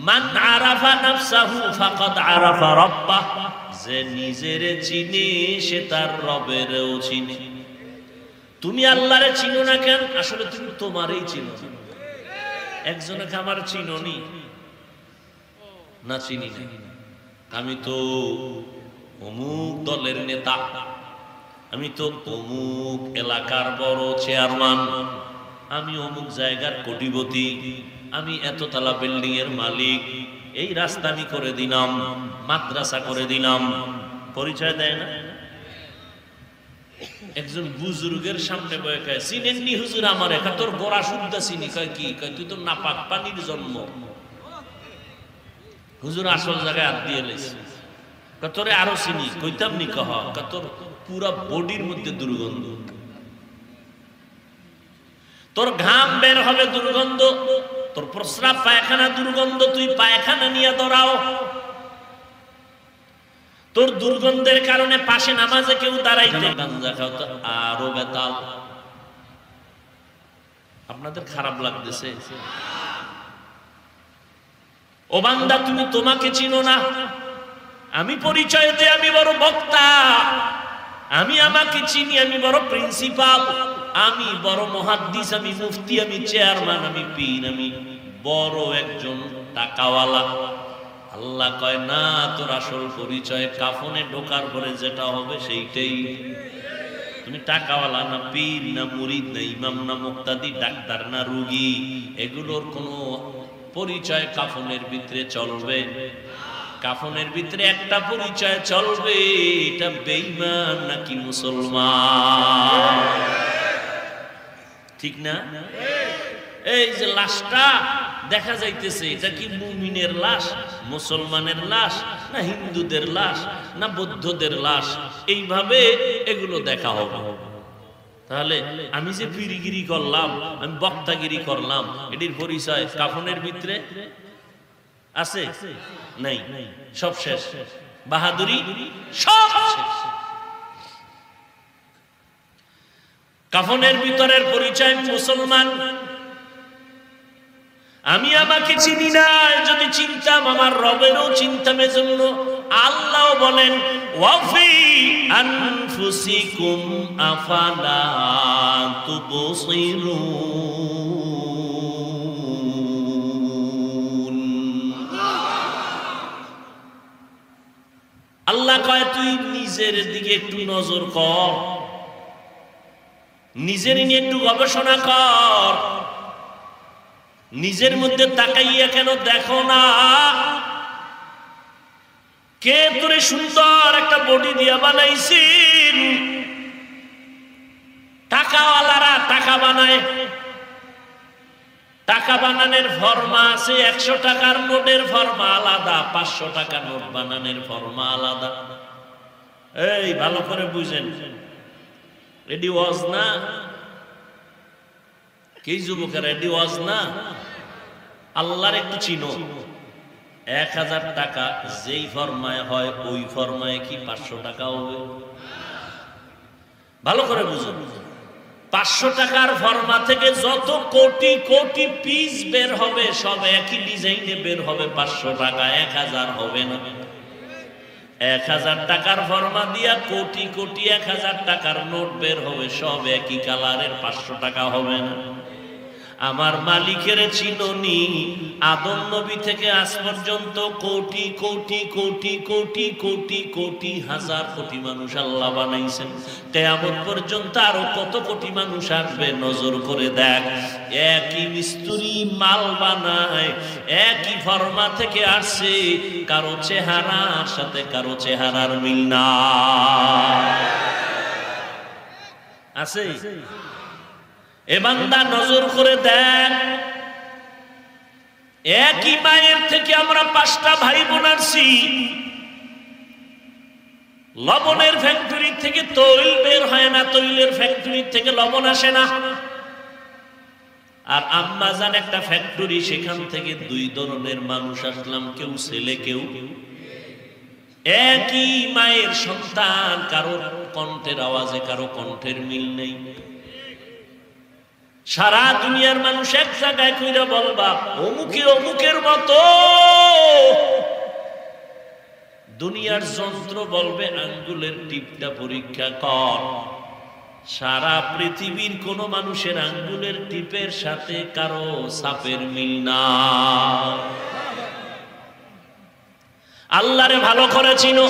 মান আরাফা নাফসাহু ফাকাদ আরাফা রাব্বাহ, যে নিজেরে চিনে সে তার রবেরও চিনে। তুমি আল্লাহরে চিনো না কেন? আসলে তুমি তোমারই চিনো। একজনকে আমার চিনোনি না, চিনি না, আমি তো অমুক দলের নেতা, আমি তো অমুক এলাকার বড় চেয়ারম্যান, আমি অমুক জায়গার কোটিপতি, আমি এততলা বিল্ডিং এর মালিক, এই রাস্তা আমি করে দিলাম, মাদ্রাসা করে দিলাম, পরিচয় দেয় না। একজন বুজুর্গের সামনে বয়ে কয়, চিনেননি হুজুর আমার, একা তোর গোড়া শুদ্ধ চিনি। কয় কি? কয় তুই তো নাপাক পানির জন্ম। হুজুর আসল জায়গায় হাত দিয়ে লেছে। তোরে আরো চিনি। কইতাম নি? কহ তোর পুরা বডির মধ্যে দুর্গন্ধ, তোর ঘাম বের হবে দুর্গন্ধ, তোর প্রস্রাব পায়খানা দুর্গন্ধ, তুই পায়খানা নিয়ে দৌড়াও, তোর দুর্গন্ধের কারণে পাশে নামাজে কেউ দাঁড়াইতে, গাঞ্জা খাও তো আরো বেতাল। আপনাদের খারাপ লাগতেছে? ও বান্দা, তুমি তোমাকে চিনো না। আমি পরিচয়তে আমি বড় বক্তা, আমি আমাকে চিনি, আমি বড় প্রিন্সিপাল, আমি বড় মুহাদ্দিস, আমি মুফতি, আমি চেয়ারম্যান, আমি পীর, আমি বড় একজন টাকাওয়ালা। আল্লাহ কয় না, তোর আসল পরিচয় কাফনে ঢোকার পরে যেটা হবে সেইটাই। তুমি টাকাওয়ালা না, পীর না, মুরিদ না, ইমাম না, মুক্তাদি, ডাক্তার না, রোগী, এগুলোর কোনো পরিচয় কাফনের ভিতরে চলবে? কাফনের ভিতরে একটা পরিচয় চলবে, এটা বেঈমান নাকি মুসলমান, ঠিক না? এই যে লাশটা দেখা যাইতেছে, এটা কি মুমিনের লাশ, মুসলমানের লাশ, না হিন্দুদের লাশ, না বৌদ্ধদের লাশ? এইভাবে এগুলো দেখা হবে। তাহলে আমি যে পীরগিরি করলাম, আমি বক্তাগিরি করলাম, এটির পরিচয় কাফনের ভিতরে আছে? নাই, সব শেষ, বাহাদুরি সব শেষ। কাফনের ভিতরের পরিচয় মুসলমান। আমি আমাকে চিনি না, যদি চিনতাম আমার রবেরও চিনতাম। এজন্য আল্লাহ বলেন ওয়াফি আনফুসিকুম আফালা তুবসিরুন। আল্লাহ কয় তুই নিজের দিকে একটু নজর কর, নিজের নিয়ে একটু গবেষণা কর, নিজের মধ্যে তাকাইয়া কেন দেখো না কে তোরে সুন্দর একটা বডি দিয়া বানাইছেন? টাকাওয়ালারা টাকা বানায়, টাকা বানানোর ফর্মা আছে, 100 টাকার নোটের ফর্মা আলাদা, 500 টাকার নোট বানানোর ফর্মা আলাদা। এই ভালো করে বুঝেন, রেডি ওয়াজ না? কি যুবকের রেডি ওয়াজ না? আল্লাহর একটু চিনো। 1000 টাকা যেই ফরমায় হয় ওই ফরমায় কি 500 টাকা হবে? ভালো করে বুঝুন, 500 টাকার ফরমা থেকে যত কোটি কোটি পিস বের হবে সব একই ডিজাইনে বের হবে 500 টাকা, 1000 হবে না। 1000 টাকার ফরমা দিয়া কোটি কোটি 1000 টাকার নোট বের হবে, সব একই কালারের, 500 টাকা হবে না। আমার মালিকের চিননি, আদম নবী থেকে আজ পর্যন্ত কোটি কোটি কোটি কোটি কোটি কোটি হাজার কোটি মানুষ আল্লাহ বানাইছেন। কিয়ামত পর্যন্ত আরো কত কোটি মানুষ আসবে নজর করে দেখ। একই মিস্ত্রি মাল বানায়, একই ফর্মা থেকে আসছে, কারো চেহারার সাথে কারো চেহারার মিল না আছে। এ বান্দা নজর করে দেখ, একই মায়ের থেকে আমরা 5টা ভাই বোন আসছি। লবণের ফ্যাক্টরি থেকে তৈল বের হয় না, তৈলের ফ্যাক্টরি থেকে লবণ আসে না। আর আম্মা জান একটা ফ্যাক্টরি, সেখান থেকে 2 ধরনের মানুষ আসলাম, কেউ ছেলে কেউ। একই মায়ের সন্তান, কারো কণ্ঠের আওয়াজে কারো কণ্ঠের মিল নেই। সারা দুনিয়ার মানুষ এক জায়গায় কইরা বলবা অমুকে অমুকের মতো, দুনিয়ার যন্ত্র বলবে আঙ্গুলের টিপটা পরীক্ষা কর। সারা পৃথিবীর কোন মানুষের আঙ্গুলের টিপের সাথে কারো সাপের মিল না। আল্লাহরে ভালো করে চিনো।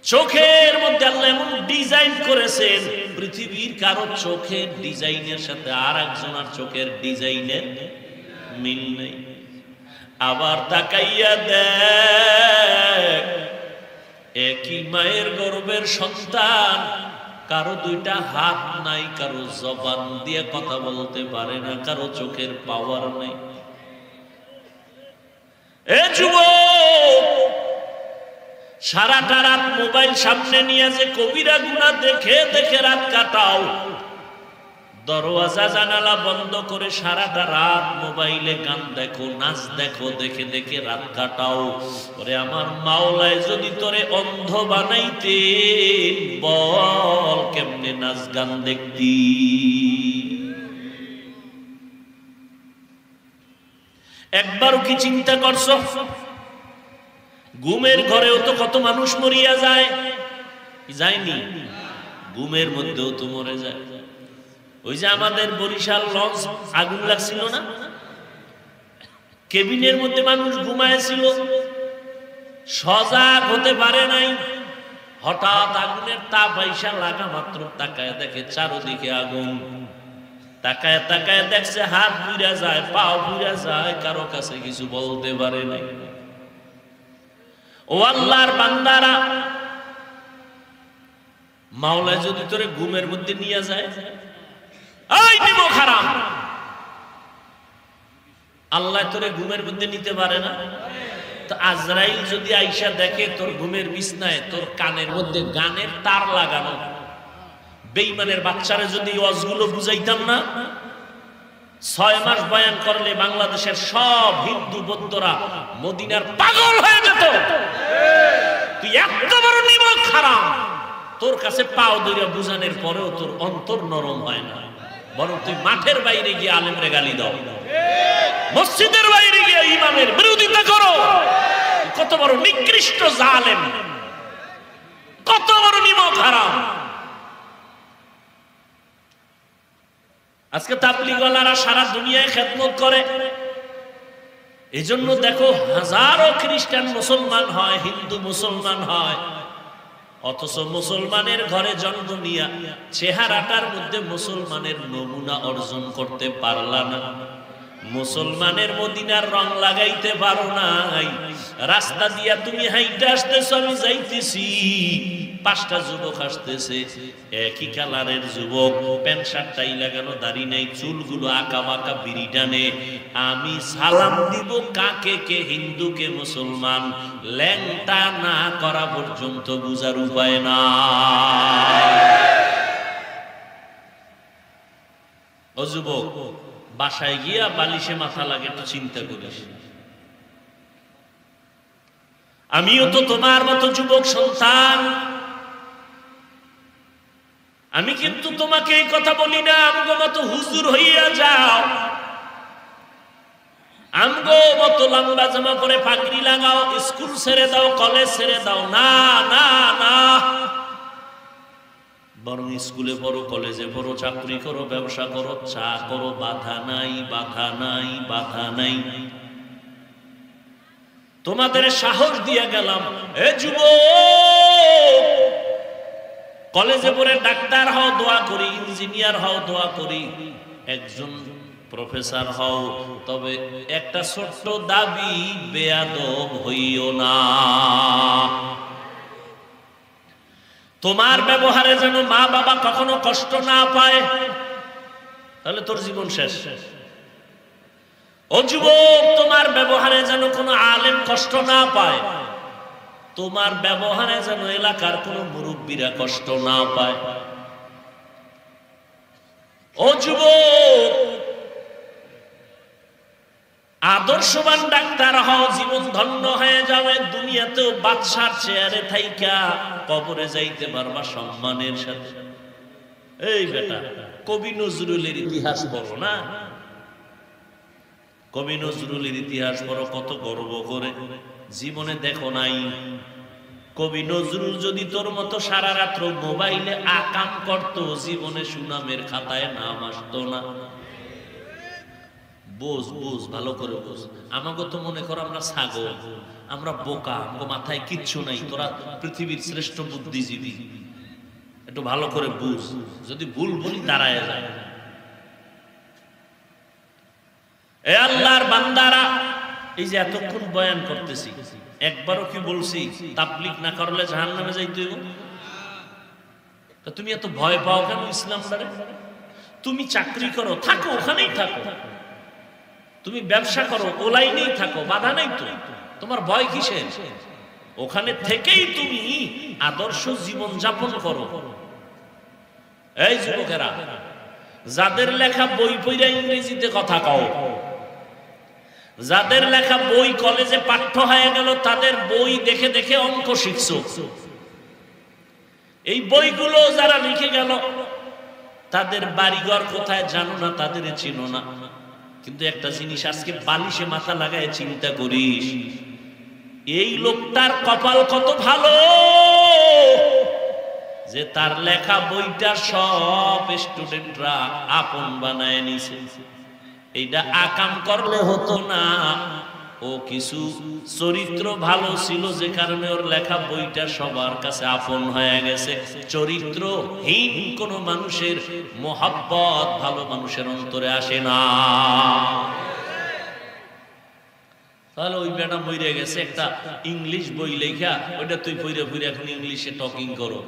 চোখের মধ্যে আল্লাহ এমন ডিজাইন করেছেন, পৃথিবীর কারো চোখের ডিজাইনের সাথে আর একজনের চোখের ডিজাইনের মিল নেই। আবার তাকাইয়া দেখ, একই মায়ের গর্ভের সন্তান, কারো 2টা হাত নাই, কারো জবান দিয়ে কথা বলতে পারে না, কারো চোখের পাওয়ার নেই। এ যুবক, সারাটা রাত মোবাইল সামনে নিয়ে যে কবিরা গুনাহ দেখে দেখে রাত কাটাও, দরওয়াজা জানালা বন্ধ করে সারাটা রাত মোবাইলে গান দেখো, নাচ দেখো, দেখে দেখে রাত কাটাও। ওরে আমার মাওলায় যদি তোরে অন্ধ বানাইতে, বল কেমনে নাচ গান দেখতি? একবারও কি চিন্তা করছো? ঘুমের ঘরেও তো কত মানুষ মরিয়া যায়, যায়নি? ঘুমের মধ্যেও তো মরে যায়। ওই যে আমাদের বরিশাল লঞ্চ আগুন লাগছিল না, কেবিনের মধ্যে মানুষ ঘুমায়ছিল, সজাগ হতে পারে নাই। হঠাৎ আগুনের তাপ আইসা লাগা মাত্র তাকায় দেখে চারদিকে আগুন। তাকায় তাকায় দেখছে হাত পুড়া যায়, পাও পুড়া যায়, কারো কাছে কিছু বলতে পারে নাই। ও আল্লাহর বান্দারা, মাওলা যদি তোরে ঘুমের মধ্যে নিয়ে যায়, এই নিমক হারাম, আল্লাহ তোরে ঘুমের মধ্যে নিতে পারে না? তো আজরাইল যদি আইসা দেখে তোর ঘুমের বিছনায় তোর কানের মধ্যে গানের তার লাগানো, বেঈমানের বাচ্চারে যদি ওয়াজগুলো বুঝাইতাম না, 6 মাস বয়ান করলে বাংলাদেশের সব হিন্দু বৌদ্ধরা মদিনার পাগল হয়ে যেত। তুই এত বড় নিমক হারাম, তোর কাছে পাও ধরে বুঝানোর পরেও তোর অন্তর নরম হয় না, বরং তুই মাঠের বাইরে গিয়ে আলেমরে গালি দাও, মসজিদের বাইরে গিয়ে ইমামের বিরোধিতা করো। কত বড় নিকৃষ্ট জালেম, কত বড় নিমক হারাম। আজকে তাবলীগওয়ালারা সারা দুনিয়ায় খেদমত করে, এজন্য দেখো হাজারো খ্রিস্টান মুসলমান হয়, হিন্দু মুসলমান হয়, অথচ মুসলমানের ঘরে জন্ম নিয়া চেহারাটার মধ্যে মুসলমানের নমুনা অর্জন করতে পারলা না। মুসলমানের মদিনার রং লাগাইতে পারো নাই। রাস্তা দিয়া তুমি হাইটে আসতেছো, আমি যাইতেছি, 5টা যুবক আসতেছে, একই কালারের যুবক, প্যান্ট শার্ট টাই লাগানো, দাড়ি নাই, চুলগুলো আঁকা বাঁকা, বিড়ি টানে। আমি সালাম দিব কাকে, কে হিন্দু কে মুসলমান, ল্যাংটা না করা পর্যন্ত বুঝার উপায় না। ও যুবক, বাসায় গিয়া বালিশে মাথা লাগে, একটু চিন্তা করিস। আমিও তো তোমার মতো যুবক সন্তান, আমি কিন্তু তোমাকে এই কথা বলি না আমগো মতো হুজুর হইয়া যাও, আমগো মতো লম্বা জামা পরে পাগড়ি লাগাও, স্কুল ছেড়ে দাও, কলেজ ছেড়ে দাও, না না না। বরং স্কুলে পড়ো, কলেজে পড়ো, চাকরি করো, ব্যবসা করো, চা করো, বাধা নাই, বাধা নাই, বাধা নাই। তোমাদের সাহস দিয়ে গেলাম, এ যুবক, কলেজে পড়ে ডাক্তার হও, দোয়া করি, ইঞ্জিনিয়ার হও, দোয়া করি, একজন প্রফেসর হও, তবে একটা ছোট্ট দাবি, বেয়াদব হইও না। তোমার ব্যবহারে যেন মা বাবা কখনো কষ্ট না পায়, তাহলে তোর জীবন শেষ। ও ও যুবক, তোমার ব্যবহারে যেন কোনো আলেম কষ্ট না পায়, তোমার ব্যবহারে যেন এলাকার কোনো মুরব্বীরা কষ্ট না পায়। ও যুবক, আদর্শবান ডাক্তার হও, জীবন ধন্য হয়ে যাবে, দুনিয়াতেও বাদশার চেয়ারে থাইকা কবরে যাইতে পারবা সম্মানের সাথে। এই বেটা, কবি নজরুলের ইতিহাস পড়ো না, কবি নজরুলের ইতিহাস পড়ো, কত গর্ব করে। জীবনে দেখো নাই কবি নজরুল যদি তোর মতো সারা রাত্র মোবাইলে আকাম করত, জীবনে সুনামের খাতায় নাম আসতো না। বোঝ বোঝ, ভালো করে বোঝ। আমাকে তো মনে করো আমরা ছাগল, আমরা বোকা, আমাকে মাথায় কিচ্ছু নাই, তোরা পৃথিবীর শ্রেষ্ঠ বুদ্ধিজীবী। একটু ভালো করে বুঝ, যদি ভুল বলি দাঁড়ায় যায়। এ আল্লাহর বান্দারা, এই যে এতক্ষণ বয়ান করতেছি, একবারও কি বলছি তাবলীগ না করলে জাহান্নামে যাইতে হইব? তা তুমি এত ভয় পাও কেন ইসলামটারে? তুমি চাকরি করো, থাকো ওখানেই থাকো। তুমি ব্যবসা করো, ও লাইনেই থাকো, বাধা নাই তো। তোমার ভয় কিসের? ওখানে থেকেই তুমি আদর্শ জীবন যাপন করো। এই যুবকেরা, যাদের লেখা বই পড়া ইংরেজিতে কথা কও, যাদের লেখা বই কলেজে পাঠ্য হয়ে গেল, তাদের বই দেখে দেখে অঙ্ক শিখছো, এই বইগুলো যারা লিখে গেল, তাদের বাড়িঘর কোথায় জানো না, তাদের চিনো না। কিন্তু একটা জিনিস আজকে বালিশে মাথা লাগায় চিন্তা করিস, এই লোকটার কপাল কত ভালো যে তার লেখা বইটা সব স্টুডেন্টরা আপন বানায় নিছে। এইটা আকাম করলে হতো না। ও কিছু চরিত্র ভালো ছিল, যে কারণে ওর লেখা বইটা সবার কাছে আপন হয়ে গেছে। চরিত্রহীন কোন মানুষের মোহাব্বত ভালো মানুষের অন্তরে আসে না। তাহলে ওই বেটা মরে গেছে, একটা ইংলিশ বই লেখা, ওইটা তুই পড়ে পড়ে এখন ইংলিশে টকিং করো।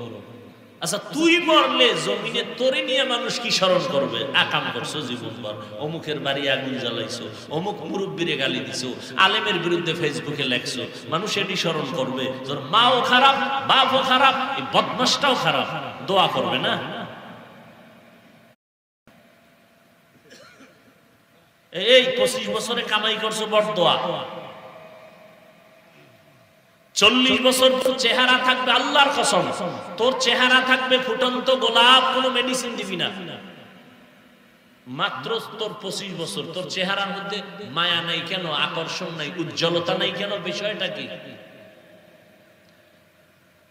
আচ্ছা, তুই মরলে জমিনে তোরে নিয়ে মানুষ কি স্মরণ করবে? আকাম করছো জীবনভর, অমুকের বাড়ি আগুন জ্বালাইছো, অমুক মুরব্বিরে গালি দিছো, আলেমের বিরুদ্ধে ফেসবুকে লেখছো, মানুষ এটি স্মরণ করবে। তোর মাও খারাপ, বাপও খারাপ, এই বদমাশটাও খারাপ, দোয়া করবে না? এই 25 বছরে কামাই করছো, বড় দোয়া। 40 বছর তোর চেহারা থাকবে, আল্লাহর কসম তোর চেহারা থাকবে ফুটন্ত গোলাপ, কোনো মেডিসিন দিবি না। মাত্র তোর 25 বছর, তোর চেহারার মধ্যে মায়া নাই কেন, আকর্ষণ নাই, উজ্জ্বলতা নাই কেন? বিষয়টা কি?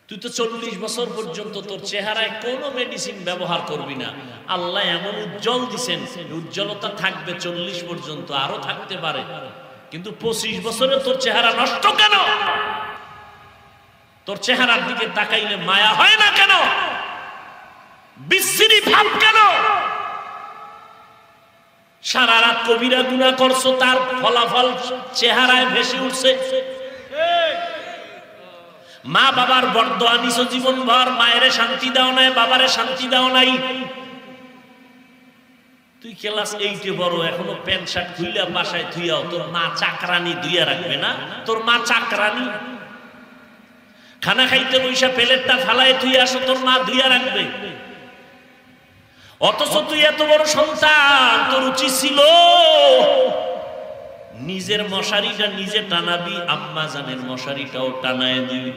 তুই তো 40 বছর পর্যন্ত তোর চেহারায় কোনো মেডিসিন ব্যবহার করবি না। আল্লাহ এমন উজ্জ্বল দিছেন, উজ্জ্বলতা থাকবে 40 পর্যন্ত, আরো থাকতে পারে, কিন্তু 25 বছরে তোর চেহারা নষ্ট কেন? তোর চেহারার দিকে তাকাইলে মায়া হয় না কেন? বিশ্রী ভাব কেন? সারা রাত কবিরা গুনাহ করছো, তার ফলাফল চেহারায় ভেসে উঠছে। মা বাবার বরদোয়া নিছো জীবন ভর, মায়ের শান্তি দাও নাই, বাবারে শান্তি দাও নাই। তুই ক্লাস 8-এ বড়, এখনো প্যান্ট শার্ট খুইলা বাসায় ধুইয়াও, তোর মা চাকরানি ধুইয়া রাখবে না? তোর মা চাকরানি। খানা খাইতে বইসা প্লেটটা ফালায় ধুইয়া আসো, তোর মা ধুইয়া রাখবে। অথচ তুই এত বড় সন্তান, তোর উচিত ছিল নিজের মশারিটা নিজে টানাবি, আম্মা জানের মশারিটাও টানায় দিবি।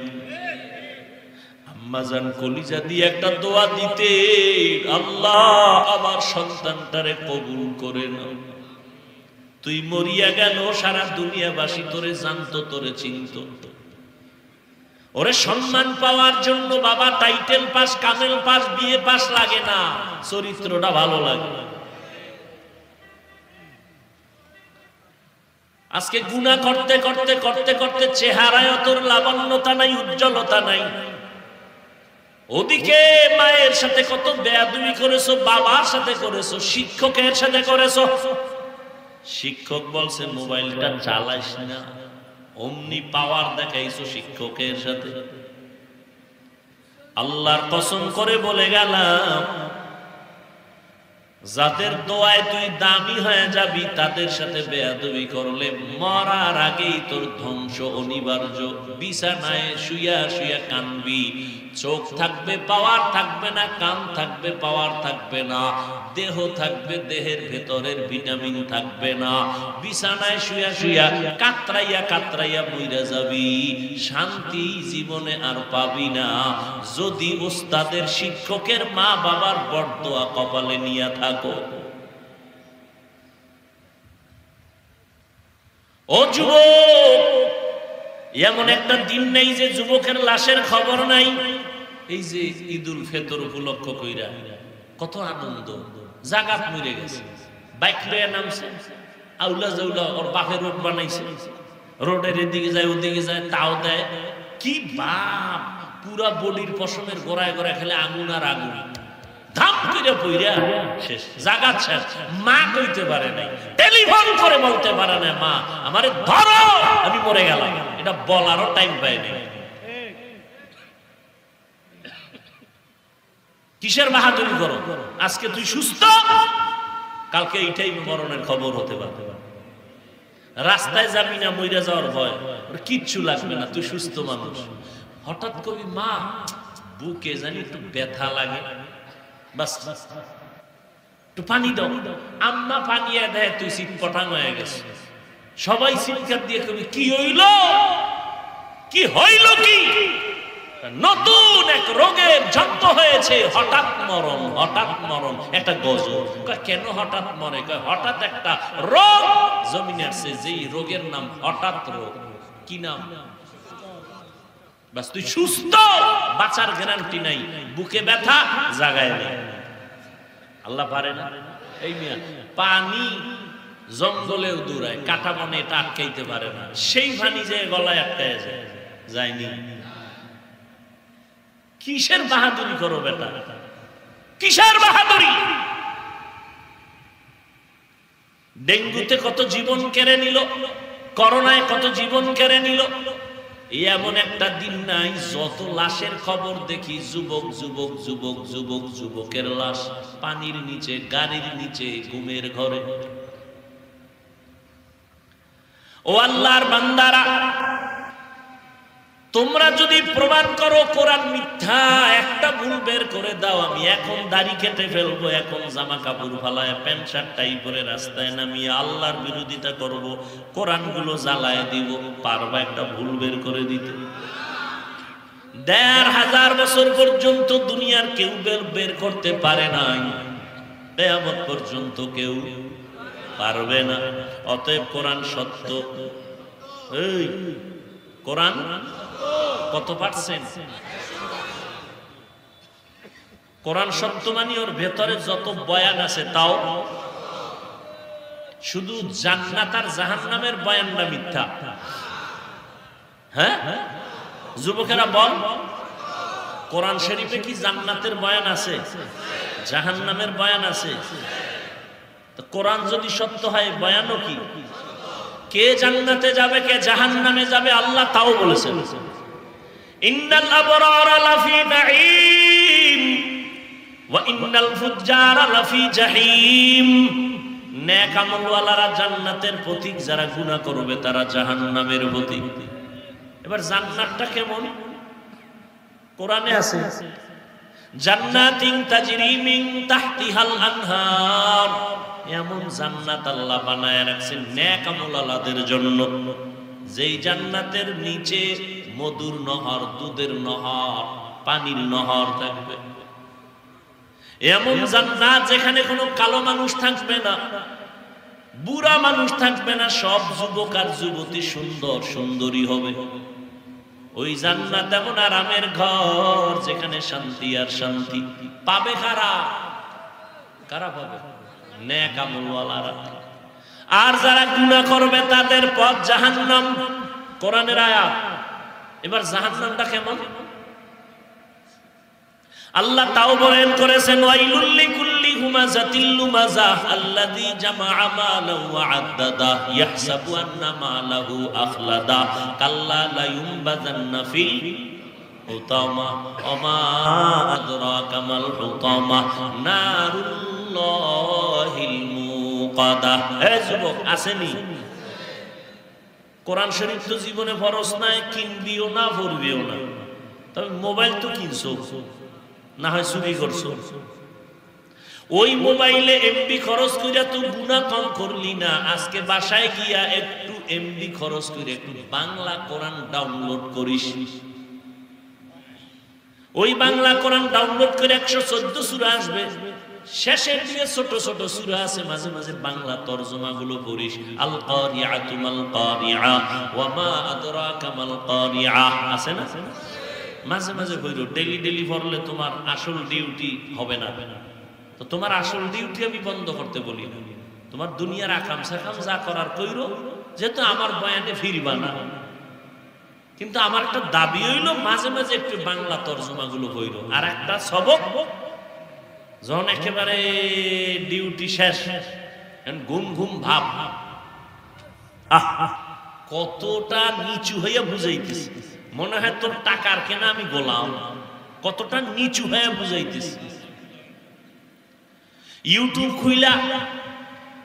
আম্মা জান কলিজা দিয়ে একটা দোয়া দিতে, আল্লাহ আমার সন্তানটারে কবুল করে নাও। তুই মরিয়া গেল, সারা দুনিয়াবাসী তোরে জানতো, তোরে চিনতো। ওরে সম্মান পাওয়ার জন্য বাবা টাইটেল পাস, কামেল পাস, বিএ পাস লাগে না, চরিত্রটা ভালো লাগে। আজকে গুনাহ করতে করতে করতে করতে চেহারায় তোর লাবণ্যতা নাই, উজ্জ্বলতা নাই। ওদিকে মায়ের সাথে কত বেয়াদবি করেছো, বাবার সাথে করেছো, শিক্ষকের সাথে করেছো। শিক্ষক বলছে মোবাইলটা চালাইস না, অমনি পাওয়ার দেখাইছো শিক্ষকের সাথে। আল্লাহর কসম করে বলে গেলাম, যাদের দোয়ায় তুই দামি হয়ে যাবি তাদের সাথে বেয়াদবি করলে মরার আগেই তোর ধ্বংস অনিবার্য। বিছানায় শুইয়া শুইয়া কানবি, চোখ থাকবে পাওয়ার থাকবে না, কান থাকবে পাওয়ার থাকবে না, দেহ থাকবে দেহের ভেতরের ভিটামিন থাকবে না। বিছানায় শুইয়া শুইয়া কাতরাইয়া কাতরাইয়া মইরা যাবি, শান্তি জীবনে আর পাবি না যদি ওস্তাদের শিক্ষকের মা বাবার বরদোয়া কপালে নিয়ে থাকো। ও যুবক, এমন একটা দিন নেই যে যুবকের লাশের খবর নাই। এই যে ঈদুল ফিতর উপলক্ষ কইরা কত আনন্দ, জাগাত মরে গেছে, বাইক লয়ে নামছে, আউলা জাউলা ওর বাপের রোড বানাইছে, রোডের এদিকে যায় ওদিকে যায় তাও দেয়। কি বাপ, পুরা বলির পশমের গোড়ায় গোড়ায় খেলে আগুন আর আগুন, ধাম করে পইরা শেষ, জাগাত শেষ। মা কইতে পারে নাই, টেলিফোন করে বলতে পারে না মা আমারে ধরো আমি মরে গেলাম, এটা বলারও টাইম পায় নাই। কিসের বাহাদুরি করো? আজকে তুই সুস্থ, কালকে এইটাই মরণের খবর হতে পারে। রাস্তায় যাবি না, মইরা যাওয়ার ভয়, কিচ্ছু লাগবে না, তুই সুস্থ মানুষ। হঠাৎ কবি মা বুকে জানি একটু ব্যথা লাগে, বাস একটু পানি দাও, আম্মা পানি দেয়, তুই সিটপটাং হয়ে গেছে। সবাই চিৎকার দিয়ে কবি কি হইল, কি হইল, কি নতুন এক রোগের জন্ম হয়েছে, হঠাৎ মরণ, হঠাৎ মরণ। একটা গজব, কেন হঠাৎ মরে? হঠাৎ একটা রোগ জমিনে আসছে, যেই রোগের নাম হঠাৎ রোগ। কি নাম? বাস তুই সুস্থ, বাঁচার গ্যারান্টি নাই, বুকে ব্যথা জাগায় নেই। আল্লাহ পারে না? এই মিয়া পানি জঙ্গলেও দৌড়ায়, কাটা মানে এটা আটকাইতে পারে না, সেই পানি যে গলায় আটকায় যায়, যায়নি। কিসের বাহাদুরি করো বেটা, কিসের বাহাদুরি? ডেঙ্গুতে কত জীবন কেড়ে নিল, করোনায় কত জীবন কেড়ে নিল। এমন একটা দিন নাই যত লাশের খবর দেখি, যুবক যুবক যুবক যুবক যুবকের লাশ পানির নিচে, গাড়ির নিচে, ঘুমের ঘরে। ও আল্লাহর বান্দারা, তোমরা যদি প্রমাণ করো কোরআন মিথ্যা, একটা ভুল বের করে দাও, আমি এখন দাড়ি কেটে ফেলবো, এখন জামা কাপড় ফালায় প্যান্ট শার্ট টাই পরে রাস্তায় নামিয়ে আল্লাহর বিরোধিতা করব, কোরআন গুলো জ্বালায় দিব, পারবা একটা ভুল বের করে দিতে? ১৫০০ বছর পর্যন্ত দুনিয়ার কেউ বের করতে পারে নাই, কিয়ামত পর্যন্ত কেউ পারবে না। অতএব কোরআন সত্য। এই কোরআন কত পার্সেন্ট? কোরআন সত্য মানে ওর ভেতরে যত বয়ান আছে তাও। শুধু জান্নাত আর জাহান্নামের বয়ানটা মিথ্যা। হ্যাঁ যুবকেরা বল, কোরআন শরীফে কি জান্নাতের বয়ান আছে, জাহান্নামের বয়ান আছে? তো কোরআন যদি সত্য হয়, বয়ানও কি? কে জান্নাতে যাবে, কে জাহান্নামে যাবে, আল্লাহ তাও বলেছেন। ইন্নাল আবরারা লাফি নাঈম ওয়া ইন্নাল ফুজ্জারা লাফি জাহিম। নেক আমলওয়ালারা জান্নাতের পথিক, যারা গুনাহ করবে তারা জাহান্নামের পথিক। এবার জান্নাতটা কেমন? কোরআনে আছে, জান্নাতিন তাজরি মিন তাহতিহাল আনহার। এমন জান্নাত আল্লাহ বানায় রাখছেন নেক আমলওয়ালাদের জন্য, যেই জান্নাতের নিচে মধুর নহর, দুধের নহর, পানির নহর থাকবে। এমন জান্নাত যেখানে কোনো কালো মানুষ থাকবে না, বুড়া মানুষ থাকবে না, সব যুবক আর যুবতী সুন্দর সুন্দরী হবে। ওই জান্নাত এমন আরামের ঘর যেখানে শান্তি আর শান্তি। পাবে কারা? কারা পাবে? নেক আমলওয়ালারা। আর যারা গুনাহ করবে তাদের পথ জাহান্নাম। কোরআনের আয়াত। এবার জাহান্নামটা কেমন? আল্লাহ তাও বলেন করেছেন, ওয়াইলুল লিকুল্লি হুমাযাতিল লুমাযাহ আল্লাযী জামাআ মালাহু ওয়া আদ্দাদা ইয়াহসাবু আন্না মালাহু আখলাদা কাল্লা লা ইউনবাযান্না ফিল হুতামা ওয়া মা আদরাকা মাল হুতামা নারুল নারুল্লাহিল মুকাদা। এই যুবক আসেনি? কোরআন শরীফ তো জীবনে ফরজ নাই, কিনবিও না, পড়বিও না। তবে মোবাইল তো কিনছো, না হয় চুরি করছো। ওই মোবাইলে এমবি খরচ কইরা তুই গুনাহ কম করলি না। আজকে বাসায় গিয়া একটু এমবি খরচ করে একটু বাংলা কোরআন ডাউনলোড করিস। ওই বাংলা কোরআন ডাউনলোড করে 114 সূরা আসবে, শেষের দিকে ছোট ছোট সূরা আছে, মাঝে মাঝে বাংলা তরজমা গুলো পড়িস। আল কারিআতু মাল কারিআ ওয়া মা আদরাকা মাল কারিআ আছে না? মাঝে মাঝে পড়ো। ডেইলি ডেইলি পড়লে তোমার আসল ডিউটি হবে না। তো তোমার আসল ডিউটি আমি বন্ধ করতে বলি না। তোমার দুনিয়ার আকাম সাকাম যা করার কইরো, যেহেতু আমার বয়ানে ফিরবা না। কিন্তু আমার একটা দাবি হইল মাঝে মাঝে একটু বাংলা তরজমা গুলো পড়ো। আর একটা সবক যখন একেবারে ডিউটি শেষ, ঘুম ঘুম ভাব, কতটা নিচু হইয়া বুঝাইতেছি, মনে হয় তোর টাকার কেনা আমি গোলাম, কতটা নিচু হইয়া বুঝাইতেছি। ইউটিউব খুইলা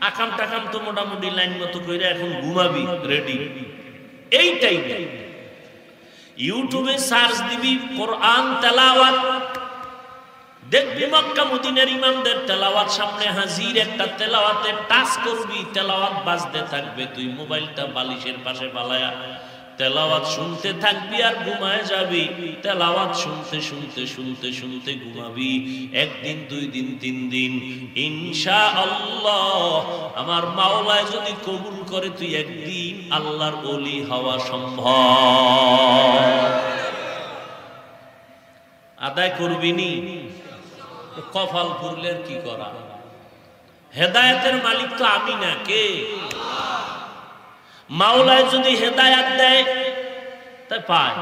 আকাম টাকাম তো মোটামুটি লাইন মতো কইরা এখন ঘুমাবি রেডি। এইটাই ইউটিউবে সার্চ দিবি কোরআন তেলাওয়াত, দেখবি মক্কা মদিনার ইমামদের তেলাওয়াত সামনে হাজির। একটা তেলাওয়াতে টাচ করবি, তেলাওয়াত বাজতে থাকবে, তুই মোবাইলটা বালিশের পাশে বালায়া তেলাওয়াত শুনতে থাকবি আর ঘুমায় যাবি। তেলাওয়াত শুনতে শুনতে শুনতে শুনতে ঘুমাবি। একদিন, 2 দিন, 3 দিন, ইনশাআল্লাহ আমার মাওলায় যদি কবুল করে তুই একদিন আল্লাহর ওলি হওয়া সম্ভব। আদায় করবি নি? কপাল পুরলে কি করা? হেদায়েতের মালিক তো আমি না, কে? মাওলায় যদি হেদায়াত দেয় তাই পায়,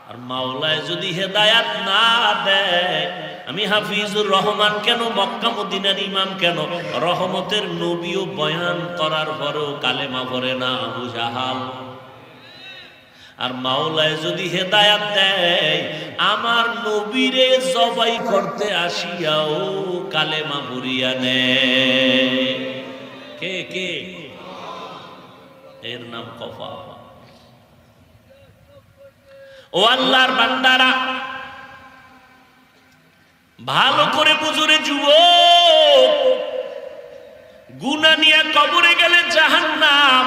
আর মাওলায় যদি হেদায়াত না দেয়, আমি হাফিজুর রহমান কেন, মক্কা মদিনার ইমাম কেন, রহমতের নবীও বয়ান করার পরেও কালেমা পড়ে না আবু জাহাল। আর মাওলায় যদি হেদায়াত দেয়, আমার নবীরে জবাই করতে আসিয়াও কালেমা পড়িয়া নেয়। কে কে? এর নাম কফা। ও আল্লাহর বান্দারা, ভালো করে বুঝুরে যুবক, গুনাহ নিয়ে কবরে গেলে জাহান্নাম।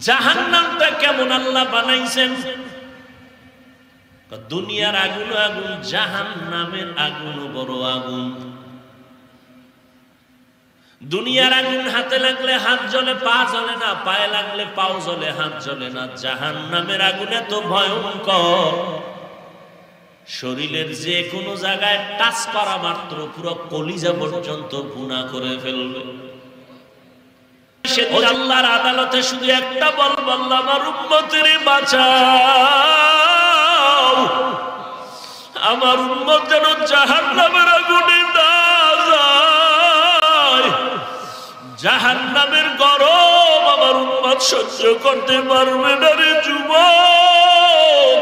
জাহান্নামটা কেমন আল্লাহ বানাইছেন? দুনিয়ার আগুন আগুন, জাহান্নামের আগুনও বড় আগুন। দুনিয়ার আগুন হাতে লাগলে হাত জ্বলে, পা জ্বলে না, পায়ে লাগলে পাও জ্বলে, হাত জ্বলে না। জাহান্নামের আগুন এত ভয়ঙ্কর, শরীরের যে কোনো জায়গায় টাচ করা মাত্র পুরো কলিজা পর্যন্ত ভুনা করে ফেলবে। সেদিন আল্লাহর আদালতে শুধু একটা বলবো, আল্লাহ আমার উম্মতের বাঁচাও, আমার উম্মত যেন জাহান্নামের আগুনে না যায়। জাহান্নামের গরম আমার উম্মত সহ্য করতে পারবে না রে যুবক।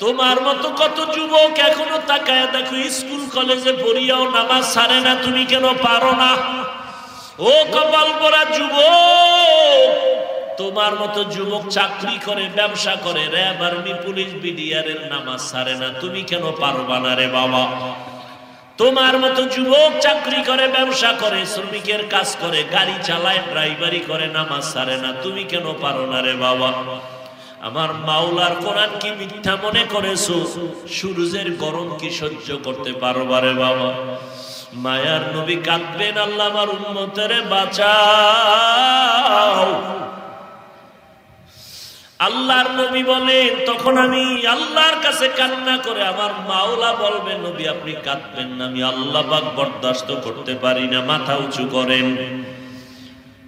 তোমার মতো কত যুবক এখনো তাকায় দেখো, স্কুল কলেজে পড়িয়াও নামাজ ছাড়ে না, তুমি কেন পারো না? ও কপাল পরা যুবক, তোমার মতো যুবক চাকরি করে, ব্যবসা করে, র্যাব, আর্মি, পুলিশ, বিডিআরের নামাজ ছাড়ে না, তুমি কেন পারবা না রে বাবা? তোমার মতো যুবক চাকরি করে, ব্যবসা করে, শ্রমিকের কাজ করে, গাড়ি চালায়, ড্রাইভারি করে, নামাজ ছাড়ে না, তুমি কেন পারো না রে বাবা? আমার মাওলার কোরআন কি মিথ্যা মনে করেছো? সূর্যের গরম কি সহ্য করতে পারবা রে বাবা? মায়ার নবী কাঁদবেন, আল্লাহ আমার উম্মতের বাঁচাও। আল্লাহর নবী বলেন, তখন আমি আল্লাহর কাছে কান্না করে, আমার মাওলা বলবে নবী আপনি কাঁদবেন না, আমি আল্লাহ পাক বরদাস্ত করতে পারি না। মাথা উঁচু করেন।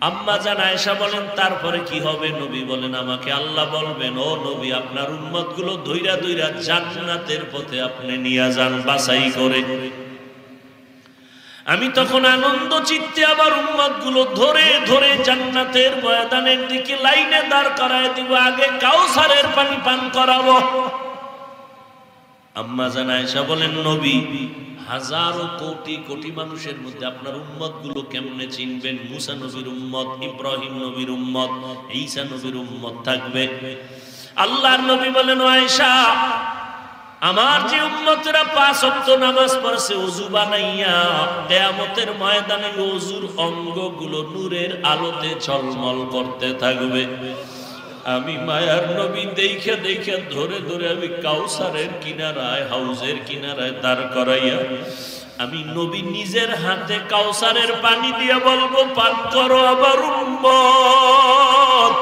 আম্মা জান আয়েশা বলেন, তারপরে কি হবে? নবী বলেন, আমাকে আল্লাহ বলবেন, ও নবী আপনার উম্মত গুলো ধইরা ধইরা জান্নাতের পথে আপনি নিয়ে যান বাছাই করে। আমি তখন আনন্দ চিত্তে আবার উম্মত গুলো ধরে ধরে জান্নাতের ময়দানের দিকে লাইনে দাঁড় করায় দিব, আগে কাউসারের পানি পান করাবো। আম্মা জান আয়েশা বলেন, নবী হাজারো কোটি কোটি মানুষের মধ্যে আপনার উম্মত গুলো কেমনে চিনবেন? মুসা নবীর উম্মত, ইব্রাহিম নবীর উম্মত, ঈসা নবীর উম্মত থাকবে। আল্লাহর নবী বলেন, আয়েশা, আমার যে উম্মতেরা 5 ওয়াক্ত নামাজ পড়ছে ওযু বানাইয়া, কিয়ামতের ময়দানে ওযুর অঙ্গগুলো নূরের আলোতে ঝলমল করতে থাকবে। আমি মায়ার নবী দেখে দেখে ধরে ধরে আমি কাউসারের কিনারায়, হাউজের কিনারায় দাঁড় করাইয়া আমি নবী নিজের হাতে কাউসারের পানি দিয়ে বলবো, পান করো আমার উম্মত।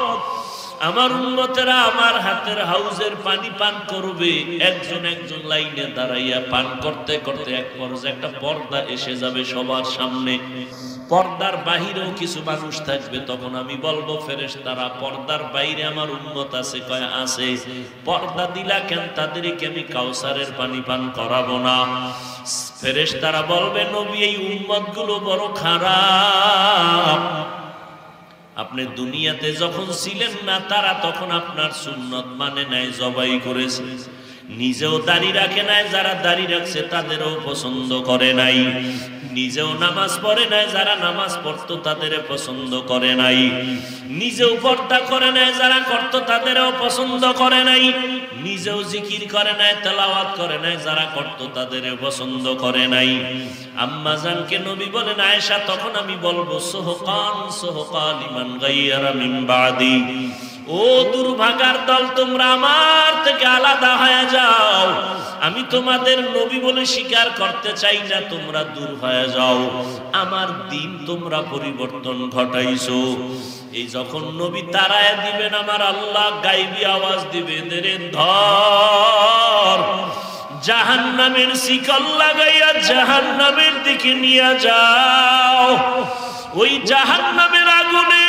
আমার উম্মতেরা আমার হাতের হাউজের পানি পান করবে। একজন একজন লাইনে দাঁড়াইয়া পান করতে করতে এক পর্যায়ে একটা পর্দা এসে যাবে সবার সামনে। পর্দার বাহিরেও কিছু মানুষ থাকবে। তখন আমি বলবো, ফেরেশতারা, পর্দার বাইরে আমার উম্মত আছে? কয় আছে। পর্দা দিলা কেন? তাদেরকে আমি কাউসারের পানি পান করাবো না। ফেরেশতারা বলবে, নবী, এই উম্মত গুলো বড় খারাপ। আপনি দুনিয়াতে যখন ছিলেন না, তারা তখন আপনার সুন্নত মানে নাই, জবাই করেছে। নিজেও দাড়ি রাখে নাই, যারা দাড়ি রাখছে তাদেরও পছন্দ করে নাই। নিজেও নামাজ পড়ে নাই, যারা নামাজ পড়তো তাদের পছন্দ করে নাই। নিজেও পর্দা করে নাই, যারা করতো তাদেরও পছন্দ করে নাই। নিজেও জিকির করে নাই, তেলাওয়াত করে নাই, যারা করতো তাদের পছন্দ করে নাই। আম্মা জানকে নবী বলেন, আয়েশা, তখন আমি বলবো, সোহকান সোহকান লিমান গায়্যারা মিন বাদি। ও দুর্ভাগার দল, তোমরা আমার থেকে আলাদা হয়ে যাও। আমি তোমাদের নবী বলে স্বীকার করতে চাই না, তোমরা দূর হয়ে যাও। আমার দিন তোমরা পরিবর্তন ঘটাইছো। এই যখন নবী তারায় দিবেন, আমার আল্লাহ গায়বী আওয়াজ দিবে, দেরে ধর, জাহান্নামের শিকল লাগাইয়া জাহান্নামের দিকে নিয়ে যাও। ওই জাহান্নামের আগুনে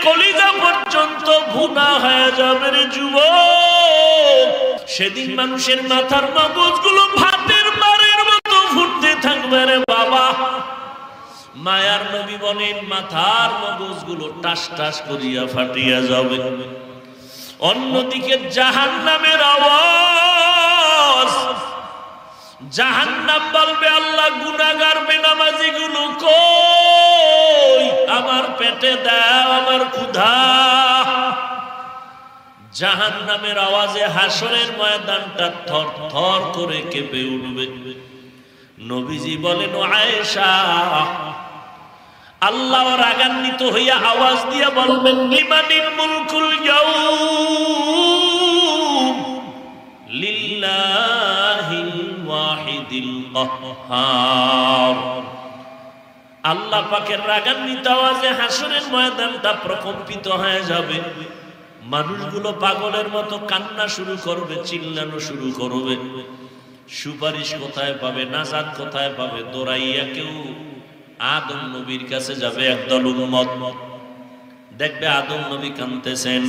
কলিজা পর্যন্ত ভুনা হয়ে যাবে রে যুবক। সেদিন মানুষের মাথার মগজগুলো ভাতের মারের মতো ফুটতে থাকবে রে বাবা। মায়ার নবী বলেন, মাথার মগজগুলো টাস টাস করিয়া ফাটিয়া যাবে। অন্যদিকে জাহান্নামের আওয়াজ, জাহান্নাম বলবে, আল্লাহ, গুনাহগার বেনামাজি গুলো কই? আমার পেটে দাও, আমার ক্ষুধা। জাহান্নামের আওয়াজে হাসরের ময়দানটা থর থর করে কেঁপে উঠবে। নবীজি বলেন, আয়েশা, আল্লাহ রাগান্বিত হইয়া আওয়াজ দিয়া বলবেন, লিমানিল মুলকুল ইয়াউম লিল্লাহিল ওয়াহিদিল কাহ্হার। আল্লাহ পাকের রাগান্বিত আওয়াজে হাসরের ময়দানটা প্রকম্পিত হয়ে যাবে। মানুষগুলো পাগলের মতো কান্না শুরু করবে, চিল্লানো শুরু করবে। সুপারিশ কোথায় পাবে, নাজাত কোথায় পাবে? দৌড়াইয়া কেউ আদম নবীর কাছে যাবে। একদল উম্মত দেখবে আদম নবী কাঁদতেছেন।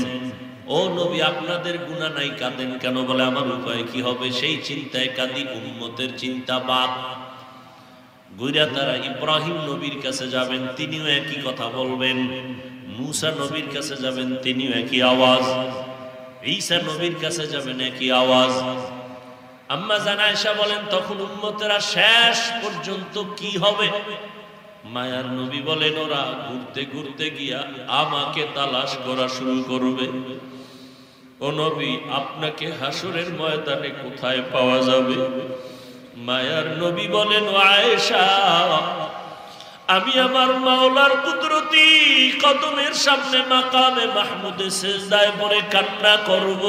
ও নবী, আপনাদের গুনাহ নাই, কাঁদেন কেন? বলে, আমার উপায় কি হবে? সেই চিন্তায় কাঁদি। উম্মতের চিন্তা বাদ। গুইরা তারা ইব্রাহিম নবীর কাছে যাবেন, তিনিও একই কথা বলবেন। মুসা নবীর কাছে যাবেন, তিনিও একই আওয়াজ। ঈসা নবীর কাছে যাবেন, একই আওয়াজ। আম্মা জান আয়েশা বলেন, তখন উম্মতেরা শেষ পর্যন্ত কি হবে? মায়ার নবী বলেন, ওরা ঘুরতে ঘুরতে গিয়া আমাকে তালাশ করা শুরু করবে। ও নবী, আপনাকে হাসরের ময়দানে কোথায় পাওয়া যাবে? মায়ার নবী বলেন, ও আয়েশা, আমি আমার মাওলার কুদরতি কদমের সামনে মাকামে মাহমুদে সিজদায় পড়ে কান্না করব।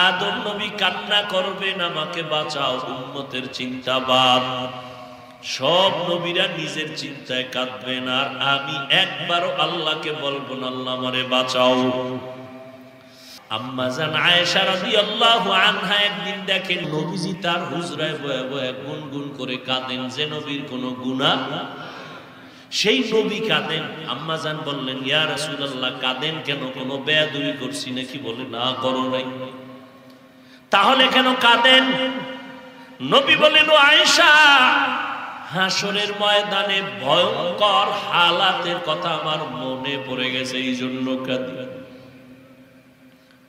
আদম নবী কান্না করবেন, আমাকে বাঁচাও। উম্মতের চিন্তা বাদ। সব নবীরা নিজের চিন্তায় কাঁদবেন, আর আমি একবারও আল্লাহকে বলবো না, আল্লাহ আমারে বাঁচাও। আম্মা জান আয়েশা রাদিয়াল্লাহু আনহা একদিন দেখেন নবীজি তার হুজরায় বয়ে বয়ে গুনগুন করে কাঁদেন, যে নবীর কোনো গুনাহ, সেই নবী কাঁদেন। আম্মা জান বললেন, ইয়া রাসূলুল্লাহ, কাঁদেন কেন? কোনো বেয়াদবি করছি নাকি? বলে, না, করো নাই। তাহলে কেন কাঁদেন? নবী বলেন, ও আয়েশা, হাসরের ময়দানে ভয়ঙ্কর হালাতের কথা আমার মনে পড়ে গেছে, এই জন্য কাঁদি।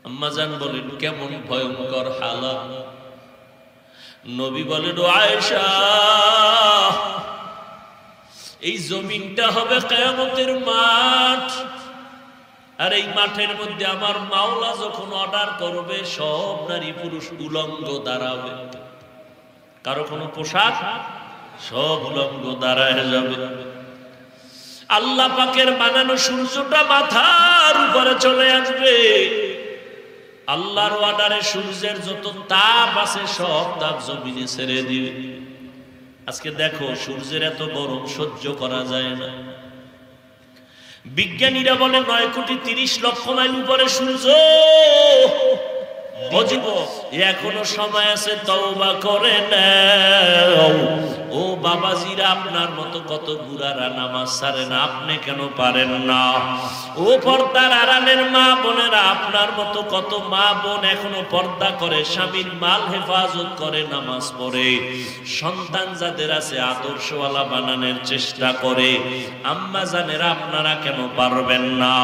আম্মা জান বলেন, কেমন ভয়ঙ্কর হালাত? নবী বলেন, ও আয়েশা, এই জমিনটা হবে কিয়ামতের মাঠ, আর এই মাঠের মধ্যে আমার মাওলা যখন অর্ডার করবে সব নারী পুরুষ উলঙ্গ দাঁড়াবে, কারো কোনো পোশাক, সব উলঙ্গ দাঁড়ায় যাবে। আল্লাহ পাকের বানানো সূর্যটা মাথার উপরে চলে আসবে, আল্লাহর অর্ডারে সূর্যের যত তাপ আছে সব তাপ জমিনে ছেড়ে দিবে। আজকে দেখো সূর্যের এত গরম সহ্য করা যায় না। বিজ্ঞানীরা বলে 9,30,00,000 মাইল উপরে সূর্য। এখনো সময় আছে, তওবা করে নাও। ও বাবাজিরা, আপনার মতো কত বুড়ারা নামাজ ছাড়ে না, আপনি কেন পারেন না? ও পর্দার আড়ালের মা বোনেরা, আপনার মতো কত মা বোন এখনো পর্দা করে, স্বামীর মাল হেফাজত করে, নামাজ পড়ে, সন্তান যাদের আছে আদর্শওয়ালা বানানোর চেষ্টা করে। আম্মা জানেরা, আপনারা কেন পারবেন না?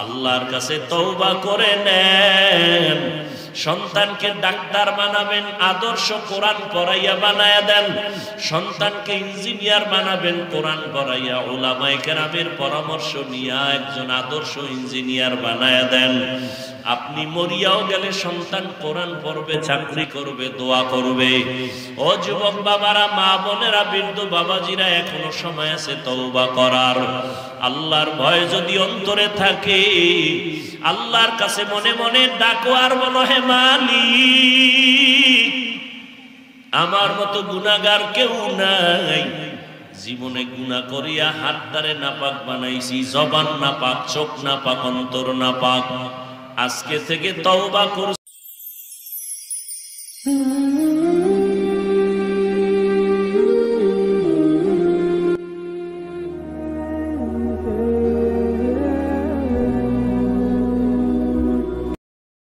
আল্লাহর কাছে তওবা করে নেন। সন্তানকে ডাক্তার বানাবেন, আদর্শ কোরআন পড়াইয়া বানায়া দেন। সন্তানকে ইঞ্জিনিয়ার বানাবেন, কোরআন পড়াইয়া উলামায়ে কেরামের পরামর্শ নিয়ে একজন আদর্শ ইঞ্জিনিয়ার বানায়া দেন। আপনি মরিয়াও গেলে সন্তান কোরআন পড়বে, চাকরি করবে, দোয়া করবে। ও যুবক বাবারা, মা বোনেরা, বৃদ্ধ বাবাজিরা, এখনো সময় আছে তওবা করার। আল্লাহর ভয় যদি অন্তরে থাকে, আল্লাহর কাছে মনে মনে ডাকো আর বলো, হে মালিক, আমার মতো গুনাহগার কেউ নাই। জীবনে গুনাহ করিয়া হাতটারে নাপাক বানাইছি, জবান নাপাক, চোখ নাপাক, অন্তর নাপাক। আজকে থেকে তওবা করছি।